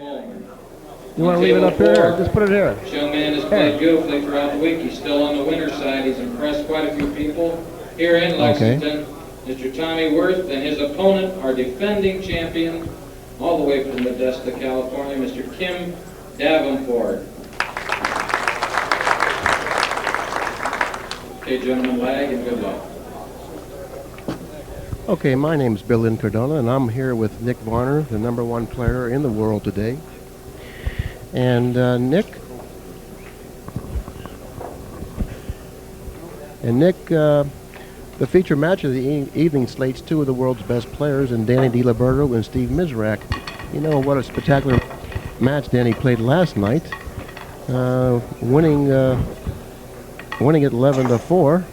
You want to leave it up here? Just put it here. This young man has played beautifully throughout the week. He's still on the winner's side. He's impressed quite a few people here in Lexington. Mr. Tommy Worth and his opponent are defending champion all the way from Modesto, California, Mr. Kim Davenport. Okay, gentlemen, lag and good luck. Okay, my name is Bill Incardona, and I'm here with Nick Varner, the #1 player in the world today. And Nick, the feature match of the evening slates two of the world's best players, and Danny DiLIBERTO and Steve Mizerak. You know what a spectacular match Danny played last night, winning at 11-4,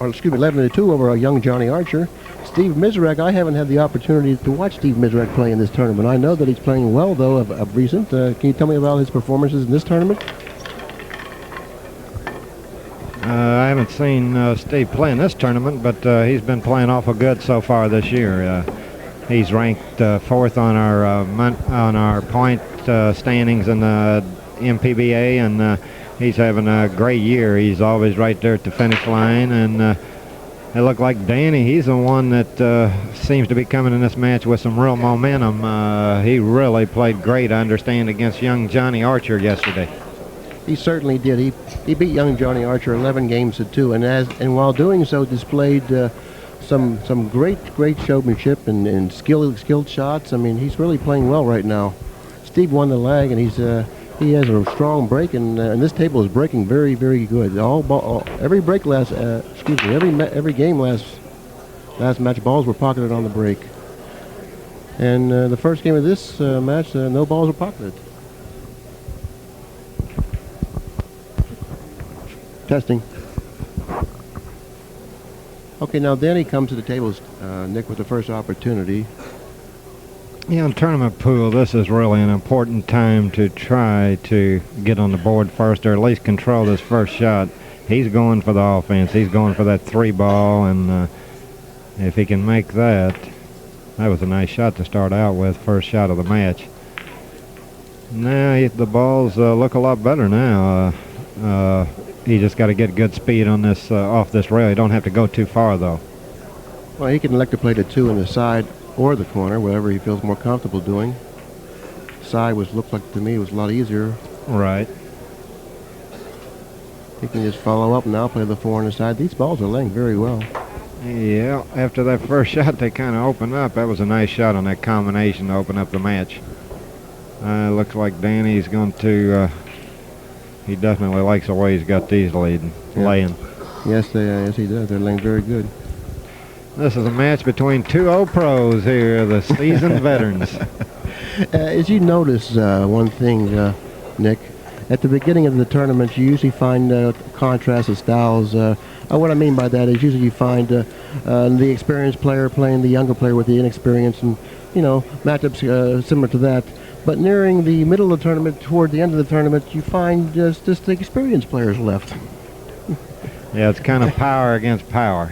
or excuse me, 11-2 over a young Johnny Archer. Steve Mizerak, I haven't had the opportunity to watch Steve Mizerak play in this tournament. I know that he's playing well, though, of recent. Can you tell me about his performances in this tournament? I haven't seen Steve play in this tournament, but he's been playing awful good so far this year. He's ranked 4th on our point standings in the MPBA, and he's having a great year. He's always right there at the finish line, and it looked like Danny, he's the one that seems to be coming in this match with some real momentum. He really played great, I understand, against young Johnny Archer yesterday. He certainly did. He beat young Johnny Archer 11 games to 2, and while doing so displayed some great showmanship and skilled shots. I mean, he's really playing well right now. Steve won the leg, and he has a strong break, and this table is breaking very, very good. Every break every game last match, balls were pocketed on the break. And the first game of this match, no balls were pocketed. Testing. Okay, now Danny comes to the table, Nick, with the first opportunity. Yeah, in tournament pool, this is really an important time to try to get on the board first, or at least control this first shot. He's going for the offense. He's going for that 3-ball, and if he can make that, that was a nice shot to start out with, first shot of the match. Now the balls look a lot better now. He just got to get good speed on this off this rail. You don't have to go too far, though. Well, he can elect to play the 2 in the side or the corner, whatever he feels more comfortable doing. Side looked like to me was a lot easier. Right. He can just follow up now, play the 4 on the side. These balls are laying very well. Yeah, after that first shot, they kind of opened up. That was a nice shot on that combination to open up the match. Looks like Danny's going to... he definitely likes the way he's got these laying. Yes, he does. They're laying very good. This is a match between two old pros here, the seasoned veterans. As you notice one thing, Nick, at the beginning of the tournament, you usually find contrast of styles. What I mean by that is usually you find the experienced player playing the younger player with the inexperienced, and matchups similar to that. But nearing the middle of the tournament, toward the end of the tournament, you find just the experienced players left. Yeah, it's kind of power against power.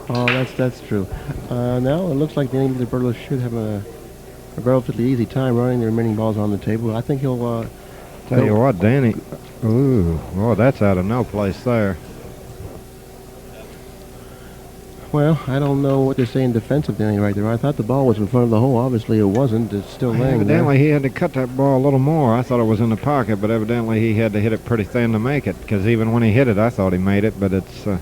Oh, that's true. Now it looks like Danny DiLIBERTO should have a relatively easy time running the remaining balls on the table. I think he'll... Tell you what, Danny... Ooh, oh, that's out of no place there. Well, I don't know what they're saying defensive Danny right there. I thought the ball was in front of the hole. Obviously it wasn't. It's still laying evidently there. He had to cut that ball a little more. I thought it was in the pocket, but evidently he had to hit it pretty thin to make it, because even when he hit it, I thought he made it, but it's the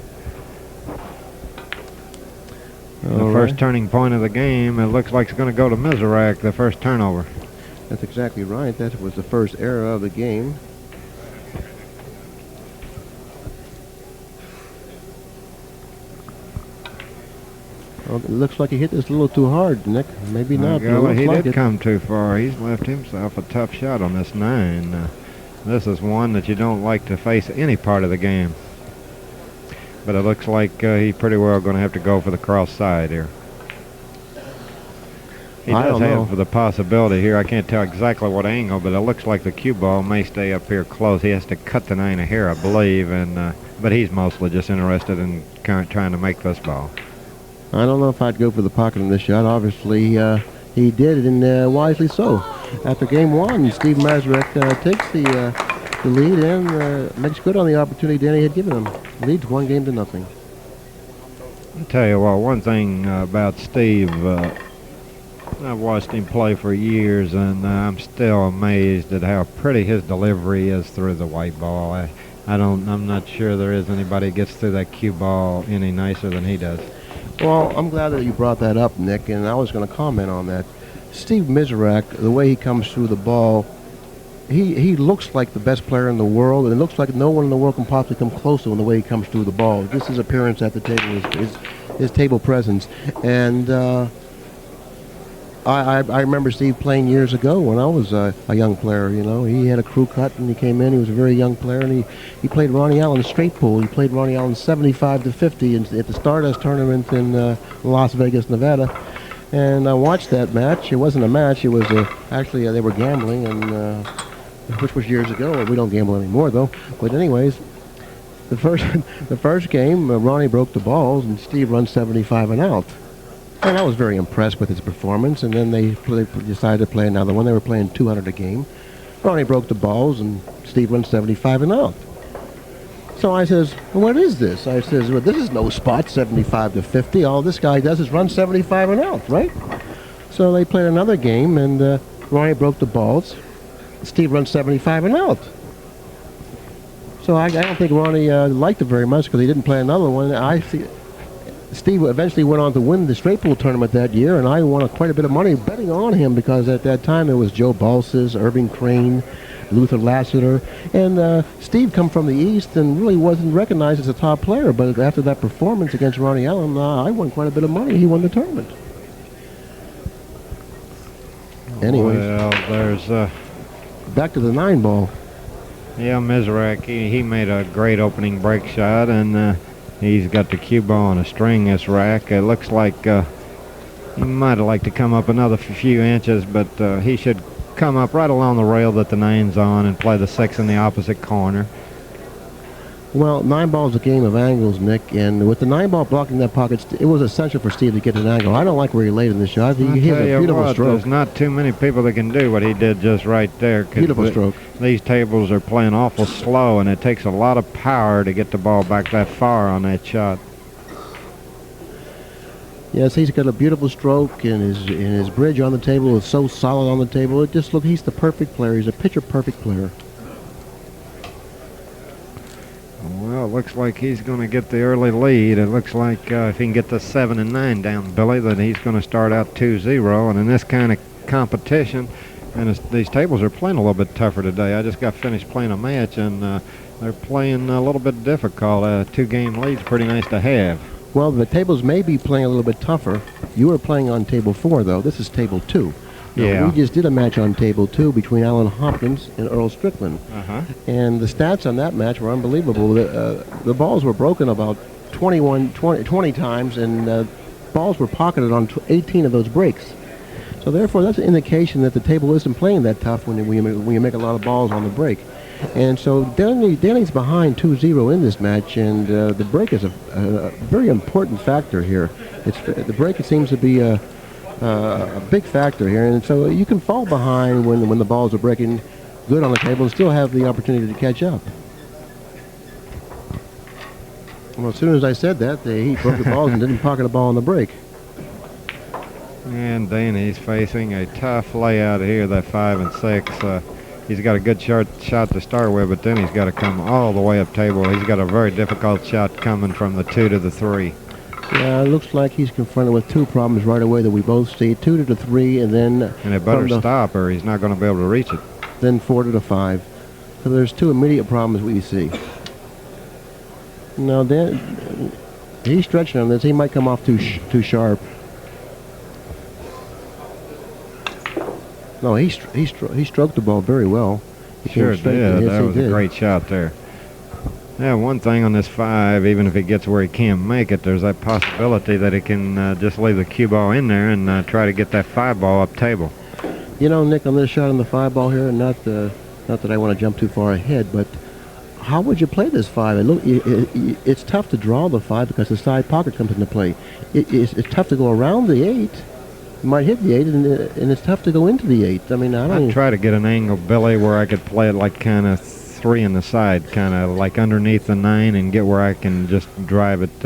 first turning point of the game. It looks like it's going to go to Mizerak, the first turnover. That's exactly right. That was the first error of the game. Well, it looks like he hit this a little too hard, Nick. Maybe not. He did come too far. He's left himself a tough shot on this 9. This is one that you don't like to face any part of the game. But it looks like he's pretty well going to have to go for the cross side here. He does have the possibility here. I can't tell exactly what angle, but it looks like the cue ball may stay up here close. He has to cut the 9 a hair, I believe, and but he's mostly just interested in trying to make this ball. I don't know if I'd go for the pocket on this shot. Obviously, He did, and wisely so. After game one, Steve Mizerak takes the lead and makes good on the opportunity Danny had given him. Leads 1-0. I'll tell you what, one thing about Steve, I've watched him play for years, and I'm still amazed at how pretty his delivery is through the white ball. I'm not sure there is anybody that gets through that cue ball any nicer than he does. Well, I'm glad that you brought that up, Nick, and I was going to comment on that. Steve Mizerak, the way he comes through the ball, he looks like the best player in the world, and it looks like no one in the world can possibly come close to him the way he comes through the ball. Just his appearance at the table, his table presence. And I remember Steve playing years ago when I was a young player. You know, he had a crew cut when he came in. He was a very young player, and he played Ronnie Allen straight pool. He played Ronnie Allen 75-50 at the Stardust tournament in Las Vegas, Nevada. And I watched that match. It wasn't a match. It was actually they were gambling, and which was years ago. We don't gamble anymore, though. But anyways, the first game, Ronnie broke the balls, and Steve runs 75 and out. And I was very impressed with his performance. And then they decided to play another one. They were playing 200 a game. Ronnie broke the balls, and Steve runs 75 and out. So I says, what is this? I says, well, this is no spot, 75-50. All this guy does is run 75 and out, right? So they played another game, and Ronnie broke the balls. Steve runs 75 and out. So I don't think Ronnie liked it very much because he didn't play another one. Steve eventually went on to win the straight pool tournament that year, and I won quite a bit of money betting on him because at that time it was Joe Balsas, Irving Crane, Luther Lassiter, and Steve come from the East and really wasn't recognized as a top player. But after that performance against Ronnie Allen, I won quite a bit of money. He won the tournament. Anyways, well, there's back to the 9-ball. Yeah, Mizerak, he made a great opening break shot, and he's got the cue ball on a string, this rack. It looks like he might have liked to come up another few inches, but he should come up right along the rail that the 9's on and play the 6 in the opposite corner. Well, 9-ball is a game of angles, Nick, and with the 9-ball blocking that pocket, it was essential for Steve to get an angle. I don't like where he laid in the shot. He hit a beautiful stroke. There's not too many people that can do what he did just right there. Beautiful stroke. These tables are playing awful slow, and it takes a lot of power to get the ball back that far on that shot. Yes, he's got a beautiful stroke, and his bridge on the table is so solid on the table. It just he's the perfect player. He's a picture-perfect player. Well, it looks like he's going to get the early lead. It looks like if he can get the 7 and 9 down, Billy, then he's going to start out 2-0. And in this kind of competition, and these tables are playing a little bit tougher today. I just got finished playing a match, and they're playing a little bit difficult. 2-game lead's pretty nice to have. Well, the tables may be playing a little bit tougher. You were playing on table 4, though. This is table 2. Yeah. We just did a match on table 2 between Alan Hopkins and Earl Strickland. And the stats on that match were unbelievable. The balls were broken about 20 times, and balls were pocketed on 18 of those breaks. So therefore, that's an indication that the table isn't playing that tough when you make a lot of balls on the break. And so Danny's behind 2-0 in this match, and the break is a very important factor here. The break, it seems to be a big factor here, and so you can fall behind when the balls are breaking good on the table and still have the opportunity to catch up. Well, as soon as I said that, he broke the balls and didn't pocket a ball on the break. And Danny's facing a tough layout here, that 5 and 6. He's got a good shot to start with, but then he's got to come all the way up table. He's got a very difficult shot coming from the 2 to the 3. Yeah, it looks like he's confronted with 2 problems right away that we both see. 2 to the 3, and then... And it better stop or he's not going to be able to reach it. Then 4 to the 5. So there's 2 immediate problems we see. Now, then, he's stretching on this. He might come off too sharp. No, he stroked the ball very well. He sure did. That was a great shot there. Yeah, one thing on this 5, even if it gets where he can't make it, there's that possibility that he can just leave the cue ball in there and try to get that 5 ball up table. You know, Nick, on this shot on the 5 ball here, not that I want to jump too far ahead, but how would you play this 5? It's tough to draw the 5 because the side pocket comes into play. It's tough to go around the 8. might hit the 8, and it's tough to go into the 8. I mean, I'd try to get an angle, Billy, where I could play it like kind of 3 in the side, kind of like underneath the 9, and get where I can just drive it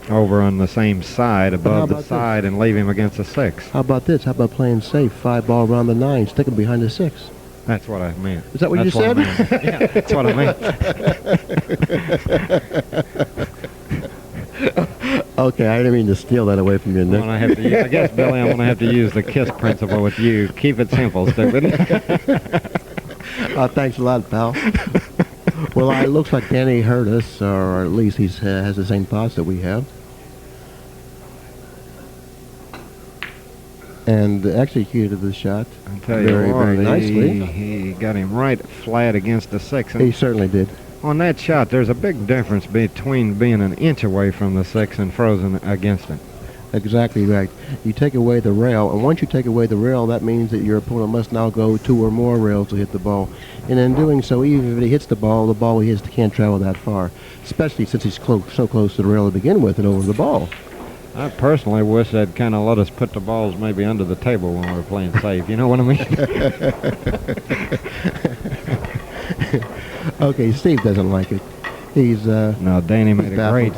over on the same side, above the side, and leave him against the 6. How about this? How about playing safe? 5 ball around the 9, stick him behind the 6. That's what I meant. Is that what you said? Yeah, that's what I meant. Okay, I didn't mean to steal that away from you, Nick. I guess, Billy, I'm going to have to use the KISS principle with you. Keep it simple, stupid. Thanks a lot, pal. Well, it looks like Danny heard us, or at least he has the same thoughts that we have. And executed the shot I'll tell you very nicely. He got him right flat against the 6. He certainly did. On that shot, there's a big difference between being an inch away from the 6 and frozen against it. Exactly right. You take away the rail, and once you take away the rail, that means that your opponent must now go 2 or more rails to hit the ball. And in doing so, even if he hits the ball he hits can't travel that far, especially since he's so close to the rail to begin with and over the ball. I personally wish they'd kind of let us put the balls maybe under the table when we were playing safe. You know what I mean? Okay, Steve doesn't like it. He's no, Danny made a great.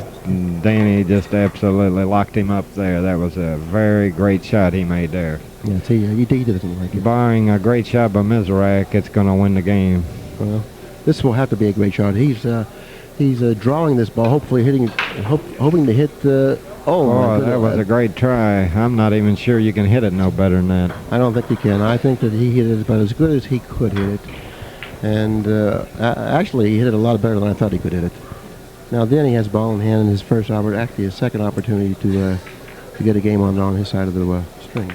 Danny just absolutely locked him up there. That was a very great shot he made there. Yeah, see, he doesn't like it. Barring a great shot by Mizerak, it's going to win the game. Well, this will have to be a great shot. He's drawing this ball, hopefully hoping to hit. Oh, that was a great try. I'm not even sure you can hit it no better than that. I don't think you can. I think that he hit it about as good as he could hit it. And actually, he hit it a lot better than I thought he could hit it. Now, Danny has ball in hand in his his second opportunity to get a game on his side of the string.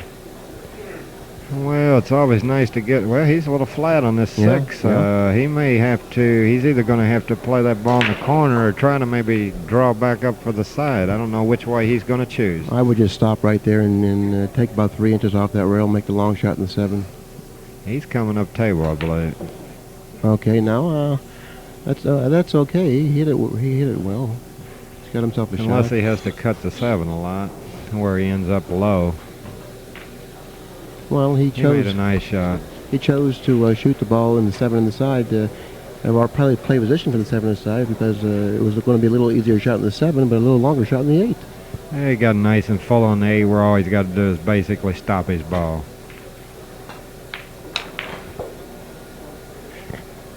Well, it's always nice to get. Well, he's a little flat on this 6. Yeah. He may have to. He's either going to have to play that ball in the corner or try to maybe draw back up for the side. I don't know which way he's going to choose. I would just stop right there and take about 3 inches off that rail, make the long shot in the 7. He's coming up table, I believe. Okay, now that's okay. He hit it well. He's got himself a shot. Unless he has to cut the 7 a lot, where he ends up low. Well, he made a nice shot. He chose to shoot the ball in the 7 in the side, or probably play position for the 7 in the side, because it was going to be a little easier shot in the 7, but a little longer shot in the 8. Yeah, he got nice and full on the 8, where all he's got to do is basically stop his ball.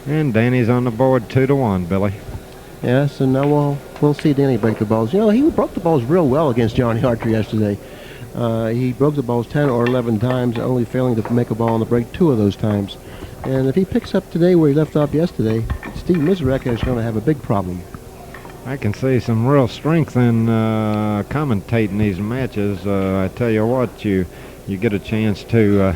And Danny's on the board 2-1, Billy. Yes, and now we'll see Danny break the balls. You know, he broke the balls real well against Johnny Archer yesterday. He broke the balls 10 or 11 times, only failing to make a ball on the break 2 of those times. And if he picks up today where he left off yesterday, Steve Mizerak is going to have a big problem. I can see some real strength in commentating these matches. I tell you what, you get a chance to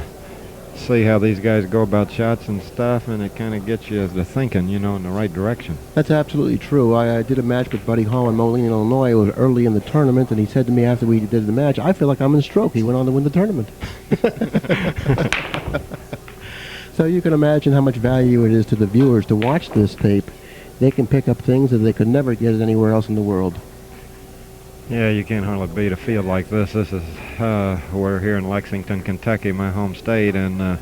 see how these guys go about shots and stuff, and it kind of gets you to thinking, in the right direction. That's absolutely true. I did a match with Buddy Hall in Moline, Illinois. It was early in the tournament, and he said to me after we did the match, I feel like I'm in stroke. He went on to win the tournament. So you can imagine how much value it is to the viewers to watch this tape. They can pick up things that they could never get anywhere else in the world. Yeah, you can't hardly beat a field like this. This is, we're here in Lexington, Kentucky, my home state, and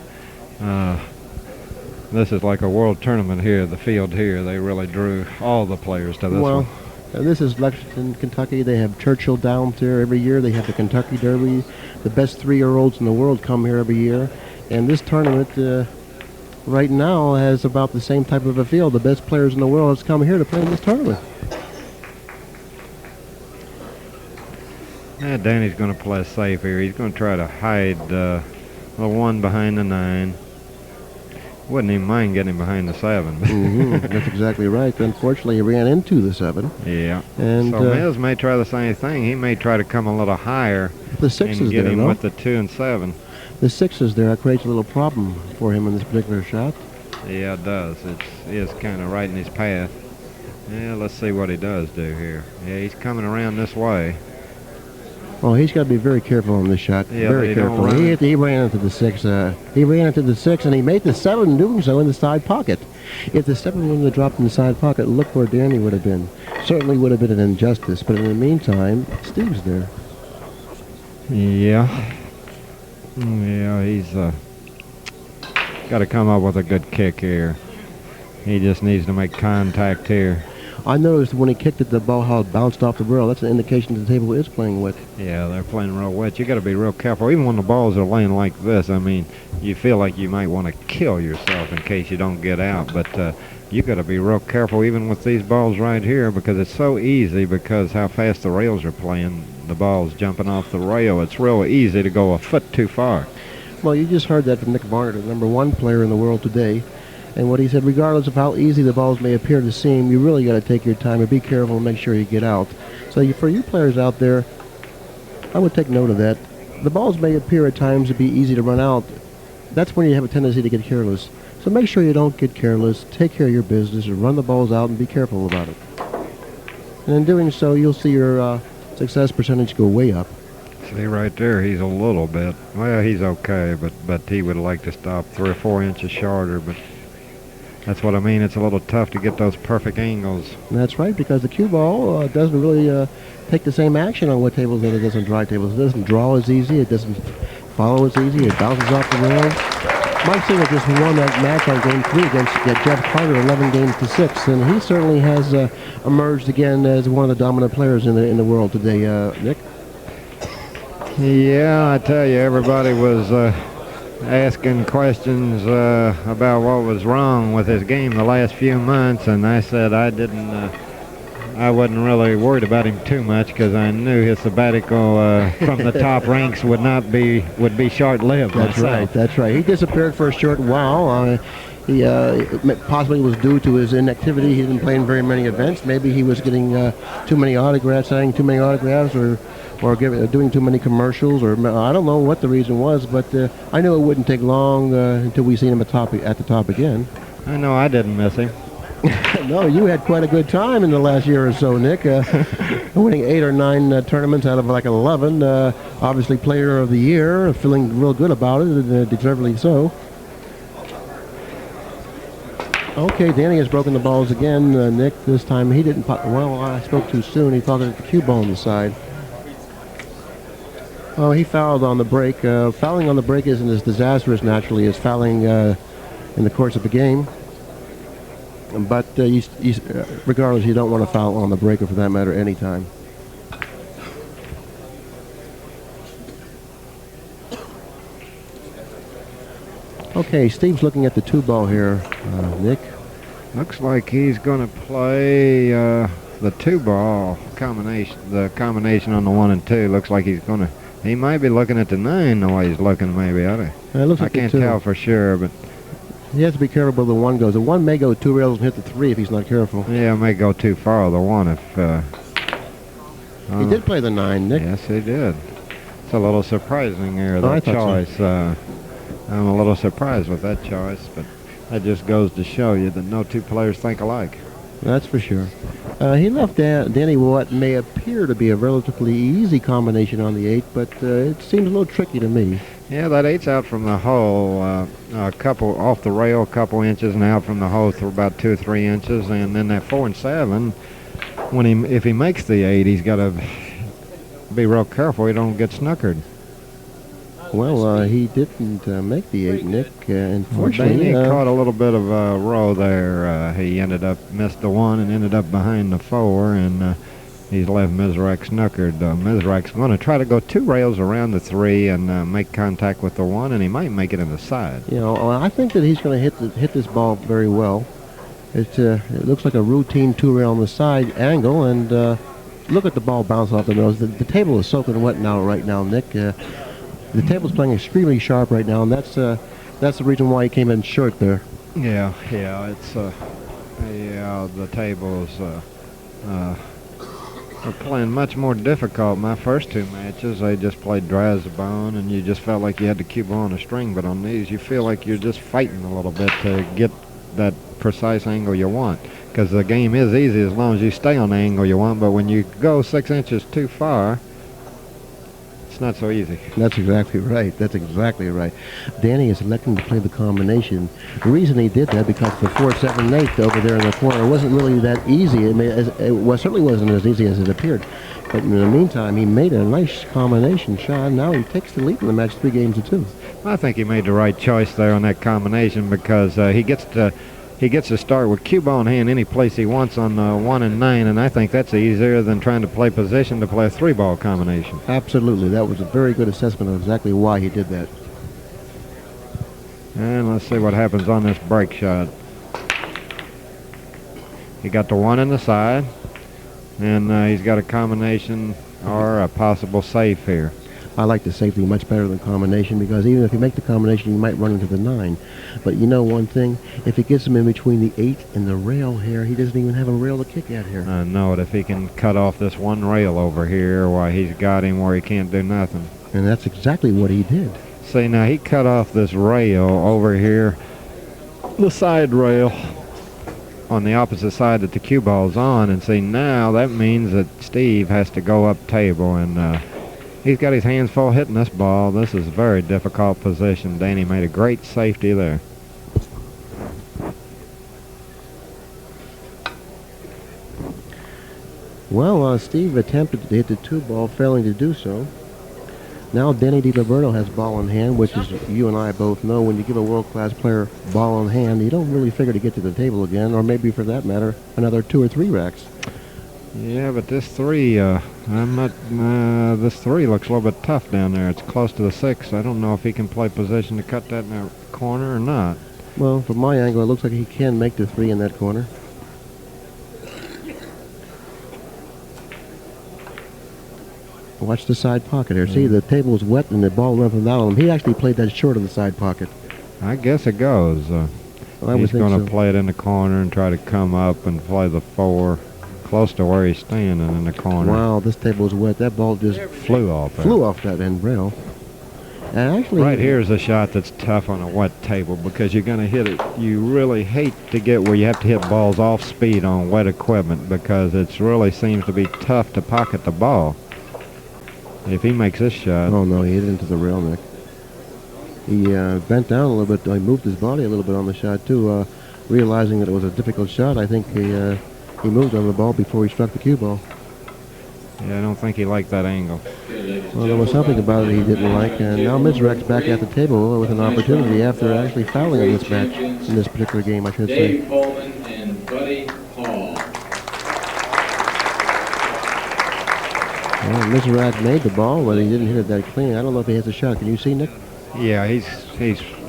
this is like a world tournament here, the field here. They really drew all the players to this one. This is Lexington, Kentucky. They have Churchill down there every year. They have the Kentucky Derby. The best 3-year-olds in the world come here every year. And this tournament right now has about the same type of a field. The best players in the world has come here to play in this tournament. Yeah, Danny's going to play safe here. He's going to try to hide the 1 behind the 9. Wouldn't even mind getting behind the 7. That's exactly right. Unfortunately, he ran into the 7. Yeah. And so Miz may try the same thing. He may try to come a little higher. The 6 and is get there, him no? with the 2 and 7. The 6 is there. That creates a little problem for him in this particular shot. Yeah, it does. It is kind of right in his path. Yeah, let's see what he does do here. Yeah, he's coming around this way. Oh, he's got to be very careful on this shot. Yeah, very careful. He ran into the 6. He ran into the 6, and he made the 7 doing so in the side pocket. If the 7 wouldn't have dropped in the side pocket, look where Danny would have been. Certainly would have been an injustice, but in the meantime, Steve's there. Yeah. Yeah, he's got to come up with a good kick here. He just needs to make contact here. I noticed when he kicked it, the ball how it bounced off the rail. That's an indication the table is playing wet. Yeah, they're playing real wet. You got to be real careful. Even when the balls are laying like this, I mean, you feel like you might want to kill yourself in case you don't get out. But you got to be real careful even with these balls right here, because it's so easy because how fast the rails are playing. The ball's jumping off the rail. It's real easy to go a foot too far. Well, you just heard that from Nick Varner, the #1 player in the world today. And what he said, regardless of how easy the balls may appear to seem, you really got to take your time and be careful and make sure you get out. So for you players out there, I would take note of that. The balls may appear at times to be easy to run out. That's when you have a tendency to get careless. So make sure you don't get careless. Take care of your business and run the balls out and be careful about it. And in doing so, you'll see your success percentage go way up. See right there, he's a little bit, well, he's okay, but he would like to stop 3 or 4 inches shorter, but that's what I mean. It's a little tough to get those perfect angles. That's right, because the cue ball doesn't really take the same action on wet tables that it does on dry tables. It doesn't draw as easy. It doesn't follow as easy. It bounces off the rails. Mike Singer just won that match on Game 3 against Jeff Carter, 11 games to 6, and he certainly has emerged again as one of the dominant players in the world today. Nick? Yeah, I tell you, everybody was asking questions about what was wrong with his game the last few months, and I said I wasn't really worried about him too much because I knew his sabbatical from the top ranks would be short-lived. That's right. That's right. He disappeared for a short while. He possibly was due to his inactivity. He didn't play in very many events. Maybe he was getting too many autographs, signing too many autographs, or doing too many commercials, or I don't know what the reason was, but I knew it wouldn't take long until we seen him at the top again. I know I didn't miss him. No, you had quite a good time in the last year or so, Nick. Winning 8 or 9 tournaments out of like 11. Obviously, Player of the Year, feeling real good about it, deservedly so. Okay, Danny has broken the balls again. Nick, this time he didn't pop. Well, I spoke too soon. He thought it the cue ball on the side. Oh, he fouled on the break. Fouling on the break isn't as disastrous, naturally, as fouling in the course of the game. But regardless, you don't want to foul on the break, or for that matter, any time. Okay, Steve's looking at the 2 ball here, Nick. Looks like he's going to play the 2 ball combination. The combination on the 1 and 2 looks like he's going to. He might be looking at the 9 the way he's looking, maybe. I can't tell for sure, but he has to be careful where the 1 goes. The 1 may go 2 rails and hit the 3 if he's not careful. Yeah, it may go too far, the 1, if... he did play the 9, Nick. Yes, he did. It's a little surprising here, that choice. So. I'm a little surprised with that choice, but that just goes to show you that no 2 players think alike. That's for sure. He left Danny what may appear to be a relatively easy combination on the 8, but it seems a little tricky to me. Yeah, that 8's out from the hole, a couple off the rail, a couple inches, and out from the hole for about 2 or 3 inches. And then that 4 and 7, if he makes the 8, he's got to be real careful he don't get snookered. Well, he didn't make the 8, Nick. Unfortunately, he caught a little bit of a row there. He missed the 1 and ended up behind the 4, and he's left Mizerak snookered. Mizerak's going to try to go 2 rails around the 3 and make contact with the 1, and he might make it in the side. You know, I think that he's going to hit this ball very well. It looks like a routine 2 rail on the side angle, and look at the ball bounce off the nose. The table is soaking wet right now, Nick. The table's playing extremely sharp right now, and that's the reason why he came in short there. Yeah, it's the tables are playing much more difficult. My first 2 matches, they just played dry as a bone, and you just felt like you had the cue ball on a string. But on these, you feel like you're just fighting a little bit to get that precise angle you want. Because the game is easy as long as you stay on the angle you want. But when you go 6 inches too far, it's not so easy. That's exactly right. That's exactly right. Danny is electing to play the combination. The reason he did that because the 4-7-8 over there in the corner wasn't really that easy. It certainly wasn't as easy as it appeared. But in the meantime, he made a nice combination shot. Now he takes the lead in the match 3-2. I think he made the right choice there on that combination because he gets to start with cue ball in hand any place he wants on 1 and 9, and I think that's easier than trying to play position to play a 3-ball combination. Absolutely. That was a very good assessment of exactly why he did that. And let's see what happens on this break shot. He got the 1 in the side, and he's got a combination or a possible safe here. I like the safety much better than combination because even if you make the combination, you might run into the 9. But you know one thing, if he gets him in between the 8 and the rail here, he doesn't even have a rail to kick at here. I know it. If he can cut off this one rail over here, why he's got him where he can't do nothing. And that's exactly what he did. See, now he cut off this rail over here, the side rail, on the opposite side that the cue ball's on, and see, now that means that Steve has to go up table, and he's got his hands full hitting this ball. This is a very difficult position. Danny made a great safety there. Well, Steve attempted to hit the 2 ball, failing to do so. Now Danny DiLIBERTO has ball in hand, which is, you and I both know, when you give a world-class player ball in hand, you don't really figure to get to the table again, or maybe for that matter, another 2 or 3 racks. Yeah, but this 3, this 3 looks a little bit tough down there. It's close to the 6. I don't know if he can play position to cut that in the corner or not. Well, from my angle, it looks like he can make the 3 in that corner. Watch the side pocket here. See, the table is wet and the ball went from down on him. He actually played that short of the side pocket. I guess it goes. He's going to play it in the corner and try to come up and play the 4 close to where he's standing in the corner. Wow, this table is wet. That ball just flew off that end rail. And actually, right here is a shot that's tough on a wet table because you're going to hit it. You really hate to get where you have to hit balls off speed on wet equipment because it really seems to be tough to pocket the ball. If he makes this shot. Oh, no, he hit it into the rail, Nick. He bent down a little bit. He moved his body a little bit on the shot, too, realizing that it was a difficult shot. I think he moved on the ball before he struck the cue ball. Yeah, I don't think he liked that angle. Well, there was something about it he didn't like, and now Mizerak's back at the table with an opportunity after actually fouling in this match, in this particular game, I should say. Dave Coleman and Buddy Hall. Well, Mizerak made the ball, but he didn't hit it that clean. I don't know if he has a shot. Can you see, Nick? Yeah, he's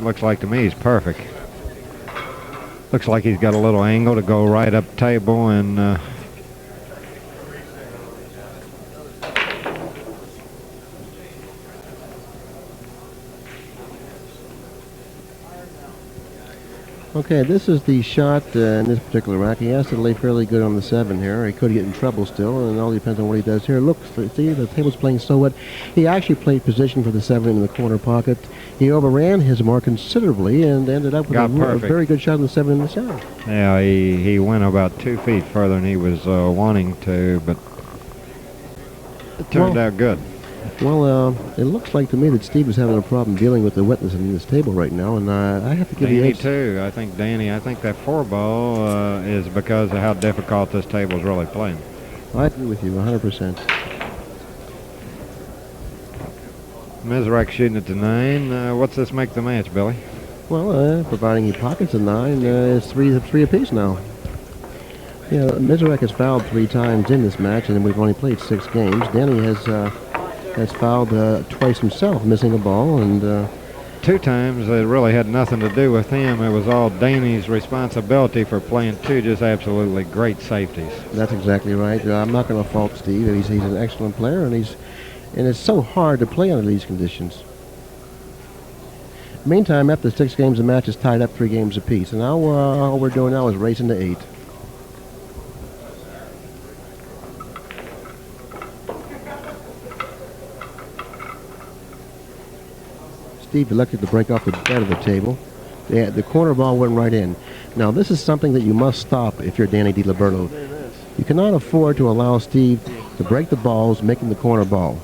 looks like to me he's perfect. Looks like he's got a little angle to go right up table and okay, this is the shot in this particular rack. He has to lay fairly good on the 7 here. He could get in trouble still, and it all depends on what he does here. Look, see, the table's playing so wet. He actually played position for the 7 in the corner pocket. He overran his mark considerably and ended up with a very good shot on the 7 in the center. Yeah, he went about 2 feet further than he was wanting to, but it turned out good. Well, it looks like to me that Steve is having a problem dealing with the wetness in this table right now, and I have to give you Danny too. I think that 4 ball is because of how difficult this table is really playing. I agree with you 100%. Mizerak shooting at the 9. What's this make the match, Billy? Well, providing he pockets a 9, it's three apiece now. Yeah, Mizerak has fouled 3 times in this match, and we've only played 6 games. Danny has fouled twice himself, missing a ball, and 2 times it really had nothing to do with him. It was all Danny's responsibility for playing 2 just absolutely great safeties. That's exactly right. I'm not going to fault Steve. He's an excellent player, and it's so hard to play under these conditions. Meantime, after 6 games, the match is tied up 3 games apiece, and now all we're doing now is racing to 8. Steve elected to break off the bed of the table. The corner ball went right in. Now, this is something that you must stop if you're Danny DiLIBERTO. You cannot afford to allow Steve to break the balls, making the corner ball.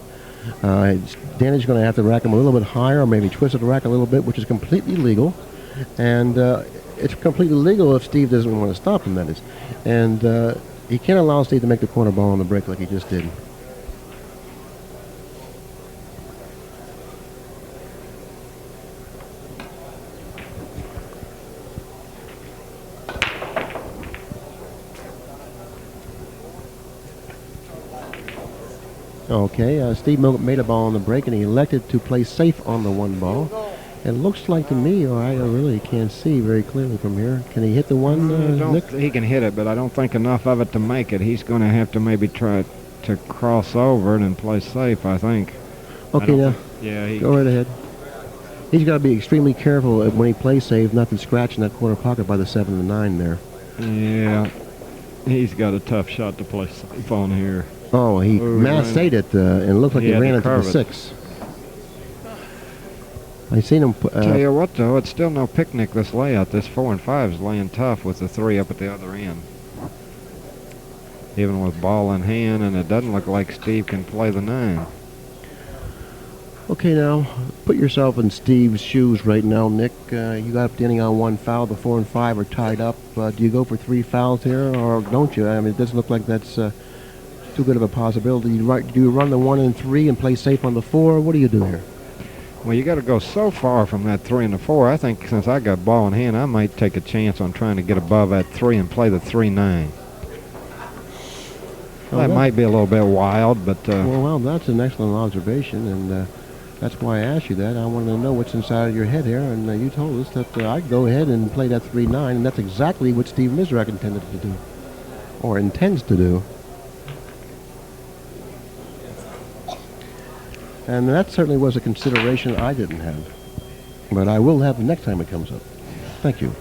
Danny's going to have to rack him a little bit higher, or maybe twist the rack a little bit, which is completely legal. And it's completely legal if Steve doesn't want to stop him, that is. And he can't allow Steve to make the corner ball on the break like he just did. Okay, Steve made a ball on the break, and he elected to play safe on the one ball. It looks like to me, or I really can't see very clearly from here. Can he hit the one, Nick? He can hit it, but I don't think enough of it to make it. He's going to have to maybe try to cross over it and play safe, I think. Okay, now, go right ahead. He's got to be extremely careful when he plays safe not to scratch in that corner pocket by the 7 and 9 there. Yeah, he's got a tough shot to play safe on here. Oh, he massed it, and it looked like he ran into the 6. I seen him. Tell you what, though, it's still no picnic, this layout. This 4 and 5 is laying tough with the 3 up at the other end. Even with ball in hand, and it doesn't look like Steve can play the 9. Okay, now, put yourself in Steve's shoes right now, Nick. You got up Danny on 1 foul. The 4 and 5 are tied up. Do you go for 3 fouls here, or don't you? I mean, it doesn't look like that's too good of a possibility. Do you run the 1 and 3 and play safe on the 4? What do you do here? Well, you got to go so far from that 3 and the 4. I think since I got ball in hand, I might take a chance on trying to get above that 3 and play the 3-9. That might be a little bit wild, but... well, that's an excellent observation, and that's why I asked you that. I wanted to know what's inside of your head here, and you told us that I'd go ahead and play that 3-9, and that's exactly what Steve Mizerak intended to do, or intends to do. And that certainly was a consideration I didn't have. But I will have the next time it comes up. Thank you.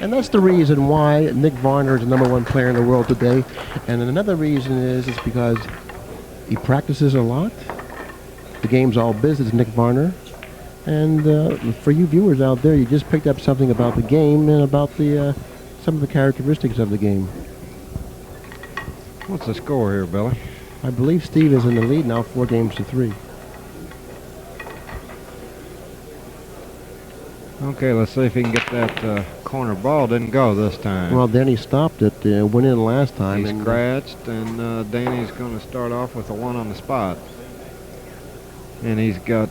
And that's the reason why Nick Varner is the #1 player in the world today. And another reason is because he practices a lot. The game's all business, Nick Varner. And for you viewers out there, you just picked up something about the game and about the some of the characteristics of the game. What's the score here, Billy? I believe Steve is in the lead now, 4 games to 3. Okay, let's see if he can get that corner ball. Didn't go this time. Well, Danny stopped it. Went in last time. He scratched, and Danny's going to start off with a 1 on the spot. And he's got...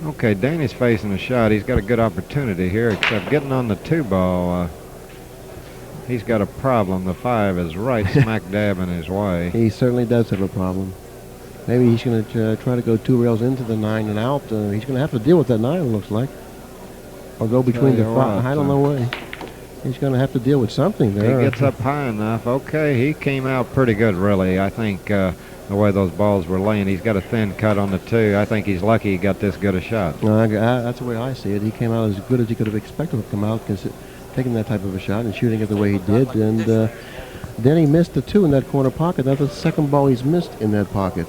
okay, Danny's facing a shot. He's got a good opportunity here, except getting on the 2 ball... he's got a problem. The 5 is right smack dab in his way. He certainly does have a problem. Maybe he's going to try to go 2 rails into the 9 and out. He's going to have to deal with that 9, it looks like. Or go between the 5. I don't know what. He's going to have to deal with something there. He gets up high enough. Okay, he came out pretty good, really. I think the way those balls were laying, he's got a thin cut on the 2. I think he's lucky he got this good a shot. That's the way I see it. He came out as good as he could have expected to come out, taking that type of a shot and shooting it the way he did. And then he missed the 2 in that corner pocket. That's the second ball he's missed in that pocket.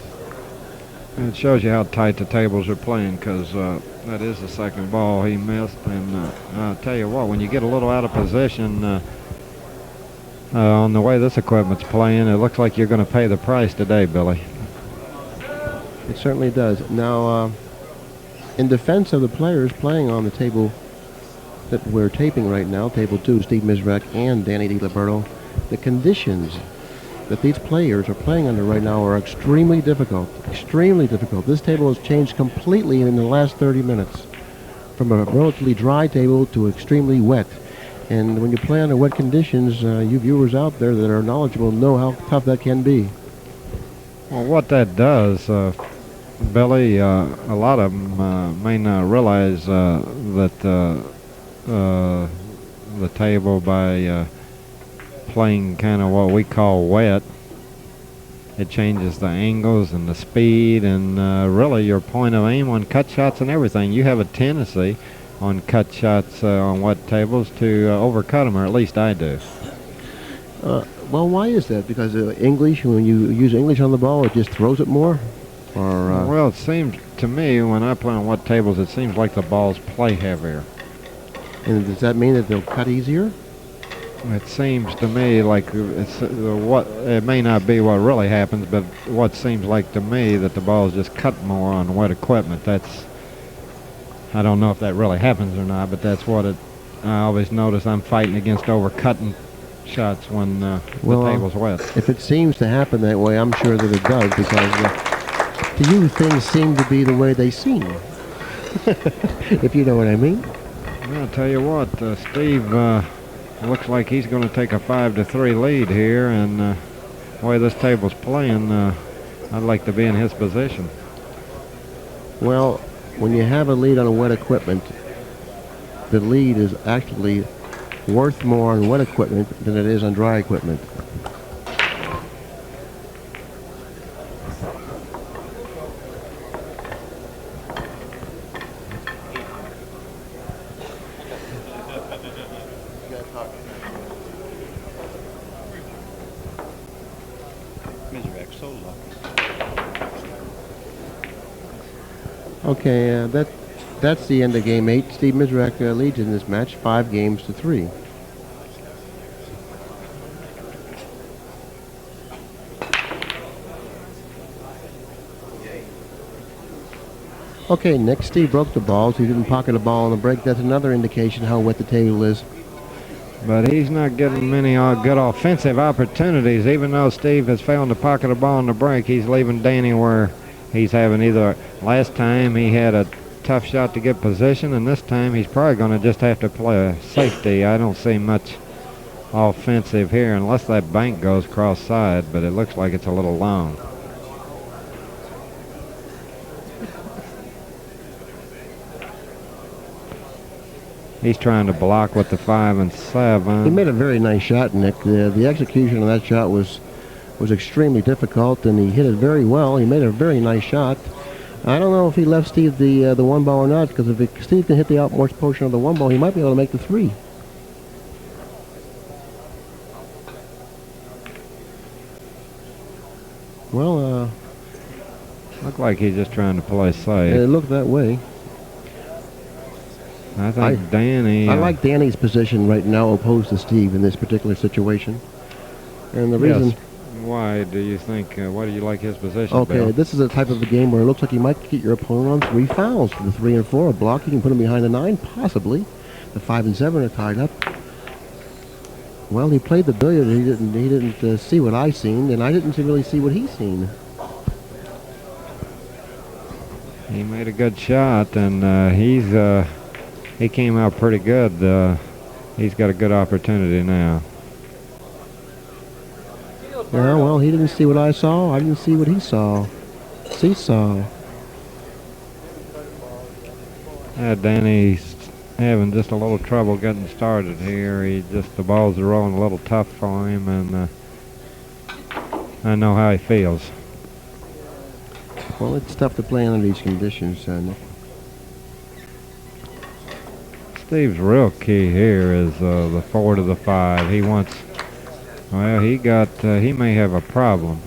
And it shows you how tight the tables are playing, because that is the second ball he missed. And I'll tell you what, when you get a little out of position on the way this equipment's playing, it looks like you're going to pay the price today, Billy. It certainly does. Now, in defense of the players playing on the table that we're taping right now, table 2, Steve Mizerak and Danny DiLIBERTO, the conditions that these players are playing under right now are extremely difficult. Extremely difficult. This table has changed completely in the last 30 minutes. From a relatively dry table to extremely wet. And when you play under wet conditions, you viewers out there that are knowledgeable know how tough that can be. Well, what that does, Billy, a lot of them may not realize that the table, by playing kind of what we call wet, it changes the angles and the speed and really your point of aim on cut shots and everything. You have a tendency on cut shots on wet tables to overcut them, or at least I do. Well, why is that? Because English, when you use English on the ball, it just throws it more? Or well, it seems to me when I play on wet tables, it seems like the balls play heavier. And does that mean that they'll cut easier? It seems to me like it's what it may not be what really happens, but what seems like to me that the ball's just cut more on wet equipment. I don't know if that really happens or not, but that's what I always notice. I'm fighting against overcutting shots when the table's wet. If it seems to happen that way, I'm sure that it does, because to you things seem to be the way they seem. If you know what I mean. I'll tell you what, Steve looks like he's going to take a 5-3 lead here, and the way this table's playing, I'd like to be in his position. Well, when you have a lead on a wet equipment, the lead is actually worth more on wet equipment than it is on dry equipment. Mizerak so lucky. Okay, that's the end of game 8. Steve Mizerak leads in this match 5-3. Okay, Nick, Steve broke the balls. He didn't pocket a ball on the break. That's another indication how wet the table is. But he's not getting many good offensive opportunities. Even though Steve has failed to pocket a ball on the break, he's leaving Danny where he's having either last time he had a tough shot to get position, and this time he's probably going to just have to play a safety. I don't see much offensive here unless that bank goes cross side, but it looks like it's a little long. He's trying to block with the 5 and 7. He made a very nice shot, Nick. The execution of that shot was extremely difficult, and he hit it very well. He made a very nice shot. I don't know if he left Steve the one ball or not, because if Steve can hit the outmost portion of the one ball, he might be able to make the 3. Well, looked like he's just trying to play safe. It looked that way. I think Danny... I like Danny's position right now opposed to Steve in this particular situation. And the reason... Yes. Why do you think, why do you like his position, Okay, Bill? this is a type of a game where it looks like you might get your opponent on 3 fouls. The 3 and 4 are blocked. You can put him behind the 9, possibly. The 5 and 7 are tied up. Well, he played the billiard. He didn't see what I seen, and I didn't really see what he seen. He made a good shot, and he came out pretty good. He's got a good opportunity now. Yeah, well, he didn't see what I saw. I didn't see what he saw. Seesaw. Danny's having just a little trouble getting started here. The balls are rolling a little tough for him, and I know how he feels. Well, it's tough to play under these conditions, Nick. Steve's real key here is the 4 to the 5. He wants... Well, he may have a problem.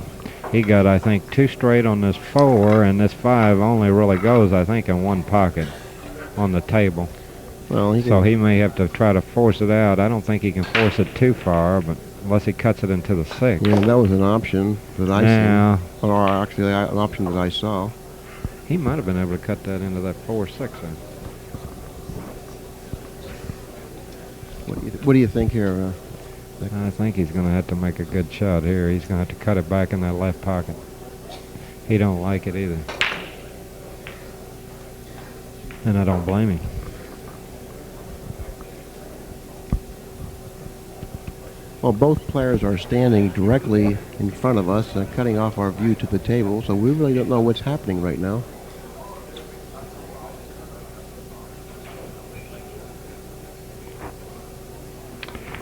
He got, I think, 2 straight on this 4, and this 5 only really goes, I think, in one pocket on the table. Well, so he may have to try to force it out. I don't think he can force it too far, but unless he cuts it into the 6. Yeah, that was an option that I saw. Or actually, an option that I saw. He might have been able to cut that into that 4-6 then. What do you think here? I think he's going to have to make a good shot here. He's going to have to cut it back in that left pocket. He don't like it either. And I don't blame him. Well, both players are standing directly in front of us, cutting off our view to the table, so we really don't know what's happening right now.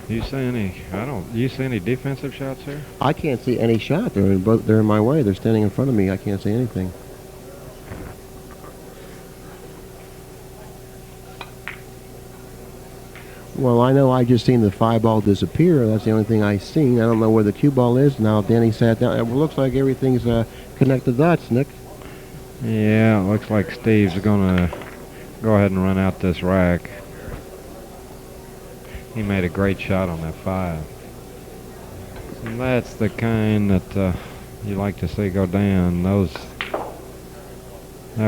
You see any defensive shots here? I can't see any shot. They're in my way. They're standing in front of me. I can't see anything. Well, I know I just seen the 5 ball disappear. That's the only thing I seen. I don't know where the cue ball is. Now Danny sat down. It looks like everything's connected dots, Nick. Yeah, it looks like Steve's going to go ahead and run out this rack. He made a great shot on that 5. And that's the kind that you like to see go down. That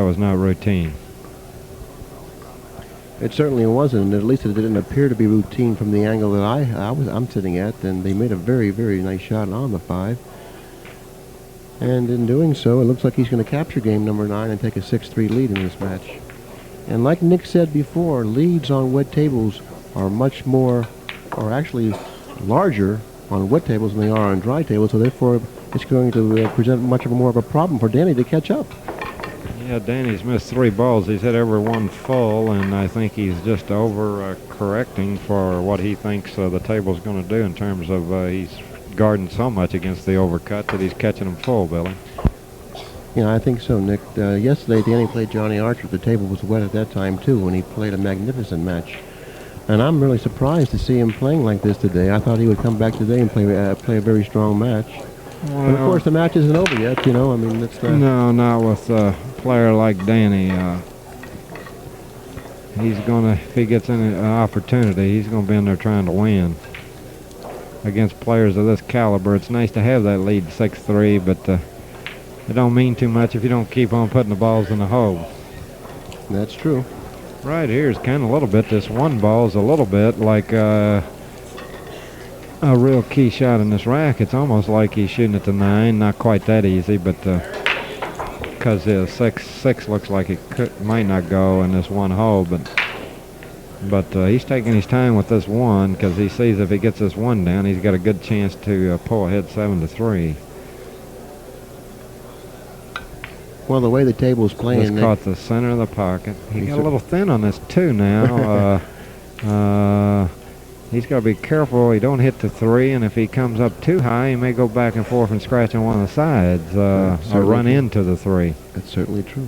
was not routine. It certainly wasn't. At least it didn't appear to be routine from the angle that I'm sitting at. And they made a very, very nice shot on the 5. And in doing so, it looks like he's going to capture game number 9 and take a 6-3 lead in this match. And like Nick said before, leads on wet tables are much more, or actually larger on wet tables than they are on dry tables. So therefore, it's going to present much more of a problem for Danny to catch up. Yeah, Danny's missed 3 balls. He's hit every one full, and I think he's just over-correcting for what he thinks the table's going to do in terms of he's guarding so much against the overcut that he's catching them full, Billy. Yeah, I think so, Nick. Yesterday, Danny played Johnny Archer. The table was wet at that time, too, when he played a magnificent match. And I'm really surprised to see him playing like this today. I thought he would come back today and play a very strong match. Well, but of course, the match isn't over yet, you know. I mean, it's no, not with a player like Danny. He's going to, if he gets an opportunity, he's going to be in there trying to win. Against players of this caliber, it's nice to have that lead 6-3, but it don't mean too much if you don't keep on putting the balls in the hole. That's true. Right here is kind of a little bit, this 1 ball is a little bit like a real key shot in this rack. It's almost like he's shooting at the 9, not quite that easy, but because his 6 looks like it might not go in this 1 hole, but he's taking his time with this 1 because he sees if he gets this 1 down, he's got a good chance to pull ahead 7-3. Well, the way the table's playing, Just caught the center of the pocket. He got a little thin on this too now. He's got to be careful he don't hit the 3, and if he comes up too high, he may go back and forth and scratch on one of the sides or run into the 3. That's certainly true.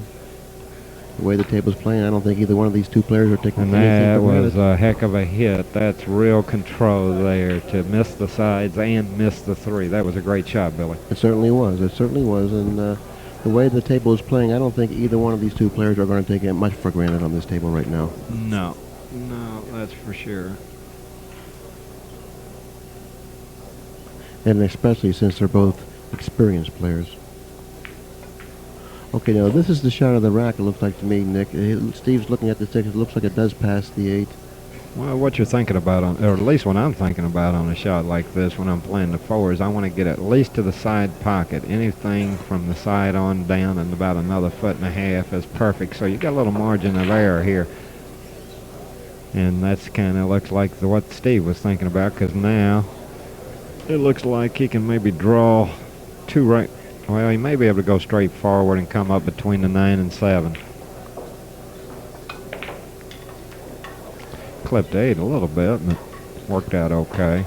The way the table's playing, I don't think either one of these 2 players are taking anything And that for was granted. a heck of a hit. That's real control there to miss the sides and miss the 3. That was a great shot, Billy. It certainly was. It certainly was. And the way the table is playing, I don't think either one of these 2 players are going to take it much for granted on this table right now. No, that's for sure. And especially since they're both experienced players. Okay, now this is the shot of the rack, it looks like to me, Nick. Steve's looking at the 6. It looks like it does pass the 8. Well, what you're thinking about, or at least what I'm thinking about on a shot like this when I'm playing the 4 is I want to get at least to the side pocket. Anything from the side on down and about another 1.5 feet is perfect. So you got a little margin of error here. And that's kind of looks like what Steve was thinking about, because now it looks like he can maybe draw 2 right. Well, he may be able to go straight forward and come up between the 9 and 7. Clipped 8 a little bit, but worked out okay.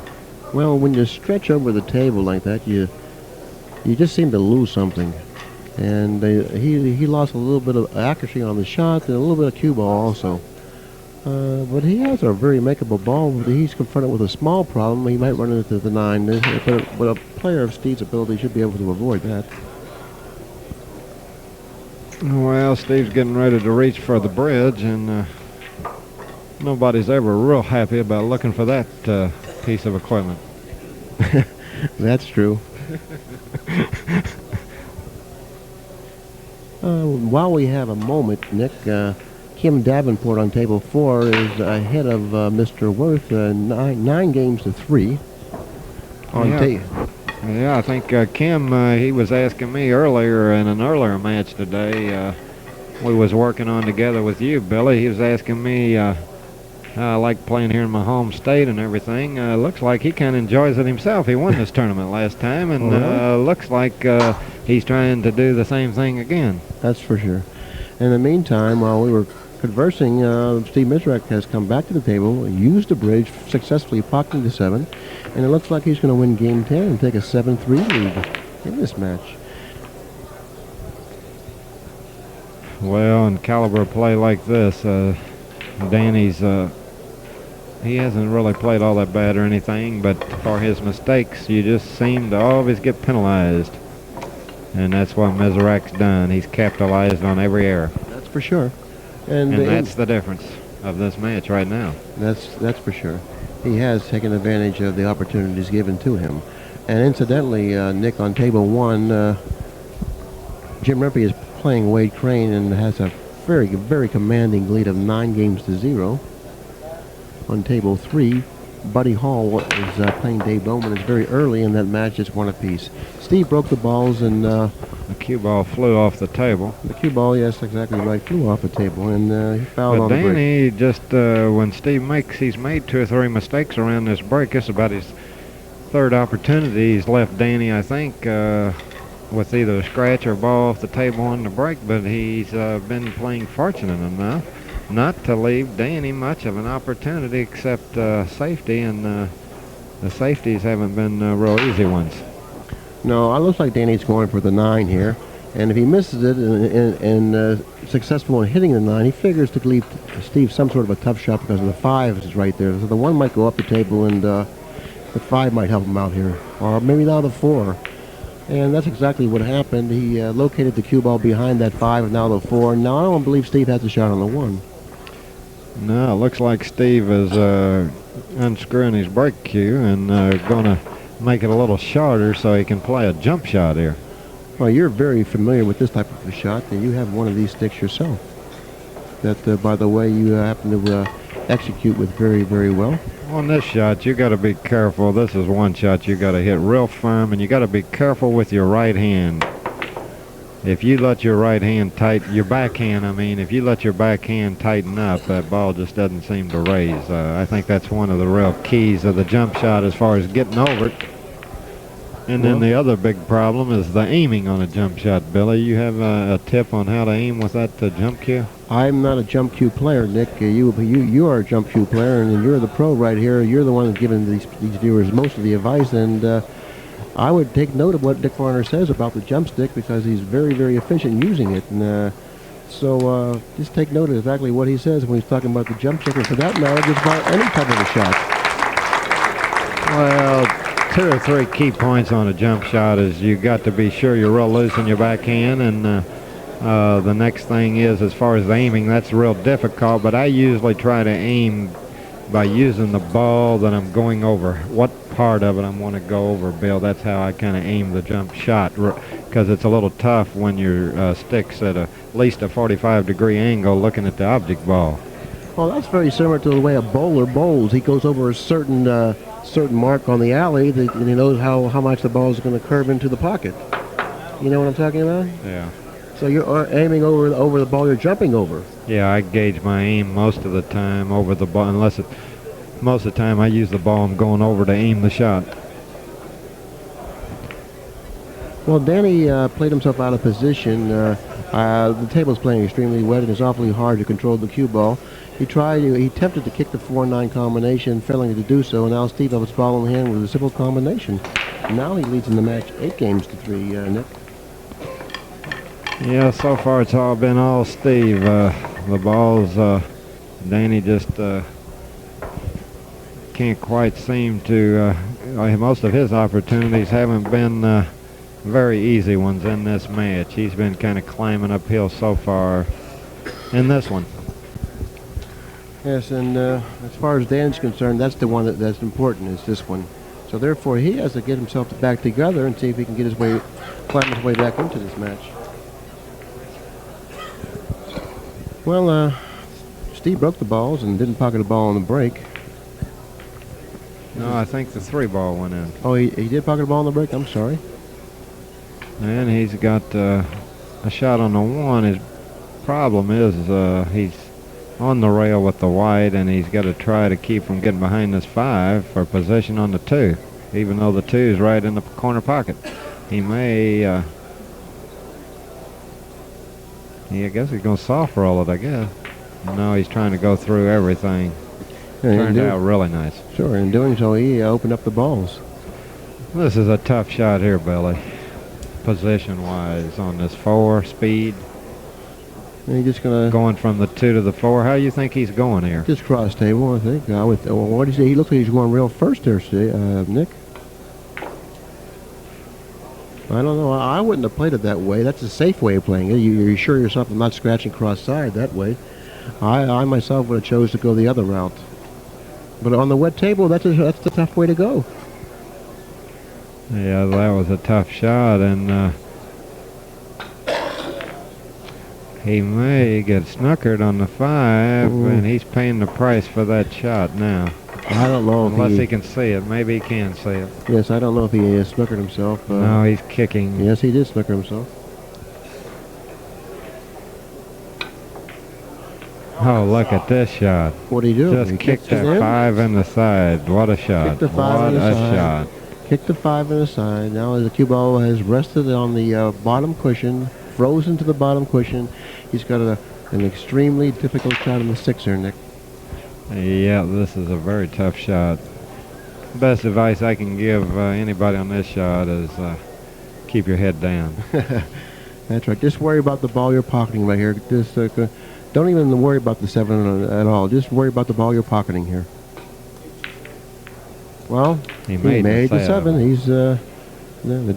Well, when you stretch over the table like that, you just seem to lose something. And he lost a little bit of accuracy on the shot and a little bit of cue ball also. But he has a very makeable ball. He's confronted with a small problem. He might run into the 9, but a player of Steve's ability should be able to avoid that. Well, Steve's getting ready to reach for the bridge, and nobody's ever real happy about looking for that piece of equipment. That's true. While we have a moment, Nick, Kim Davenport on table 4 is ahead of Mr. Worth 9 games to 3. Yeah, I think Kim, he was asking me earlier in an earlier match today. We was working on together with you, Billy. He was asking me I like playing here in my home state and everything. Looks like he kind of enjoys it himself. He won this tournament last time, and looks like he's trying to do the same thing again. That's for sure. In the meantime, while we were conversing, Steve Mizerak has come back to the table, used the bridge, successfully pocketing the 7, and it looks like he's going to win game 10 and take a 7-3 lead in this match. Well, in caliber play like this, Danny's, he hasn't really played all that bad or anything, but for his mistakes, you just seem to always get penalized. And that's what Mizerak's done. He's capitalized on every error. That's for sure. And that's the difference of this match right now. That's for sure. he has taken advantage of the opportunities given to him. And incidentally, Nick, on table 1, Jim Rempe is playing Wade Crane and has a very commanding lead of 9-0. On table 3, Buddy Hall is playing Dave Bowman. It's very early in that match, just one apiece. Steve broke the balls and the cue ball flew off the table. The cue ball, yes, exactly right, flew off the table, and he fouled but on the break. Danny just when Steve he's made 2 or 3 mistakes around this break. It's about his 3rd opportunity. He's left Danny, I think, with either a scratch or a ball off the table on the break. But he's been playing fortunate enough not to leave Danny much of an opportunity except safety, and the safeties haven't been real easy ones. No, it looks like Danny's going for the 9 here, and if he misses it and successful in hitting the 9, he figures to leave Steve some sort of a tough shot because of the 5 is right there. So the 1 might go up the table, and the 5 might help him out here, or maybe now the 4. And that's exactly what happened. He located the cue ball behind that 5, and now the 4. Now I don't believe Steve has a shot on the 1. No, it looks like Steve is unscrewing his break cue and going to make it a little shorter so he can play a jump shot here. Well, you're very familiar with this type of a shot, and you have one of these sticks yourself. That, by the way, you happen to execute with very well. On this shot, you got to be careful. This is one shot you got to hit real firm, and you got to be careful with your right hand. If you let your right hand your backhand, if you let your backhand tighten up, that ball just doesn't seem to raise. I think that's one of the real keys of the jump shot as far as getting over it. And then the other big problem is the aiming on a jump shot. Billy, you have a tip on how to aim with that jump cue? I'm not a jump cue player, Nick. You are a jump cue player, and you're the pro right here. You're the one who's giving these viewers most of the advice, and I would take note of what Nick Varner says about the jump stick because he's very efficient using it. And so just take note of exactly what he says when he's talking about the jump stick, and for that matter, just about any type of a shot. Well, 2 or 3 key points on a jump shot is you got to be sure you're real loose in your backhand, and the next thing is, as far as aiming, that's real difficult, but I usually try to aim by using the ball that I'm going over. What part of it I want to go over, Bill? That's how I kind of aim the jump shot, because it's a little tough when your stick's at least a 45-degree angle looking at the object ball. Well, that's very similar to the way a bowler bowls. He goes over a certain mark on the alley, and he knows how much the ball is going to curve into the pocket. You know what I'm talking about? Yeah. So you're aiming over the ball you're jumping over. Yeah, I gauge my aim most of the time over the ball, most of the time I use the ball I'm going over to aim the shot. Well, Danny played himself out of position. The table's playing extremely wet, and it's awfully hard to control the cue ball. He attempted to kick the 4-9 combination, failing to do so, and now Steve was following him with a simple combination. Now he leads in the match 8-3, Nick. Yeah, so far it's all been all Steve. The balls, Danny just can't quite seem to, most of his opportunities haven't been very easy ones in this match. He's been kind of climbing uphill so far in this one. Yes, and as far as Dan's concerned, that's the one that's important, is this one. So therefore he has to get himself back together and see if he can climb his way back into this match. Well, Steve broke the balls and didn't pocket a ball on the break. No, I think the 3 ball went in. Oh, he did pocket a ball on the break? I'm sorry. And he's got a shot on the 1. His problem is he's on the rail with the white, and he's got to try to keep from getting behind this 5 for position on the 2, even though the 2 is right in the corner pocket. He may... I guess he's going to soft roll it, I guess. No, he's trying to go through everything. Yeah, turned out really nice. Sure, in doing so, he opened up the balls. This is a tough shot here, Billy. Position-wise on this 4 speed. And he's just going to... Going from the 2 to the 4. How do you think he's going here? Just cross table, I think. What do you say? He looks like he's going real first there, Nick. I don't know. I wouldn't have played it that way. That's a safe way of playing it. You're sure yourself of not scratching cross side that way. I myself would have chose to go the other route. But on the wet table, that's a tough way to go. Yeah, that was a tough shot, and he may get snookered on the 5, and he's paying the price for that shot now. I don't know if Unless he can see it. Maybe he can see it. Yes, I don't know if he snookered himself. No, he's kicking. Yes, he did snooker himself. Oh, look at this shot. What did he do? Just kicked that 5 in the side. What a shot. Kicked the 5 what in the a side. shot. Kicked the 5 in the side. Now the cue ball has rested on the bottom cushion, frozen to the bottom cushion. He's got an extremely difficult shot on the 6 here, Nick. Yeah, this is a very tough shot. Best advice I can give anybody on this shot is keep your head down. That's right. Just worry about the ball you're pocketing right here. Just don't even worry about the 7 at all. Just worry about the ball you're pocketing here. Well, he made the 7. He's the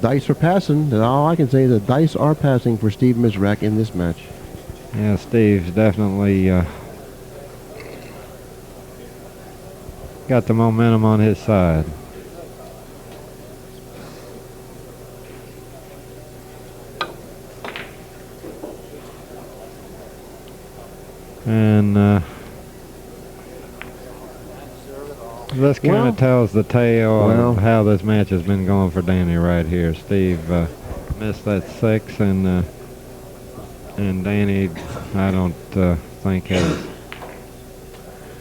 dice are passing. All I can say is the dice are passing for Steve Mizerak in this match. Yeah, Steve's definitely got the momentum on his side. And this kind of tells the tale of how this match has been going for Danny right here. Steve missed that 6, and Danny, I don't think has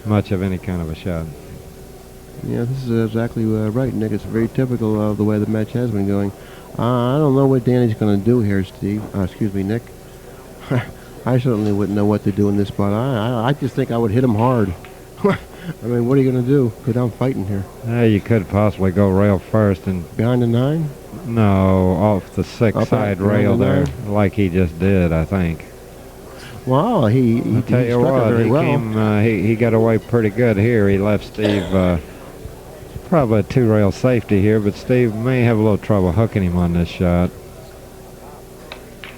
much of any kind of a shot. Yeah, this is exactly right, Nick. It's very typical of the way the match has been going. I don't know what Danny's going to do here, Steve. Excuse me, Nick. I certainly wouldn't know what to do in this spot. I just think I would hit him hard. I mean, what are you going to do? Go down fighting here. You could possibly go rail first and... Behind the 9? No, off the 6 side rail there, like he just did, I think. Wow, he tell you struck what, it very well. He got away pretty good here. He left Steve probably a 2-rail safety here, but Steve may have a little trouble hooking him on this shot.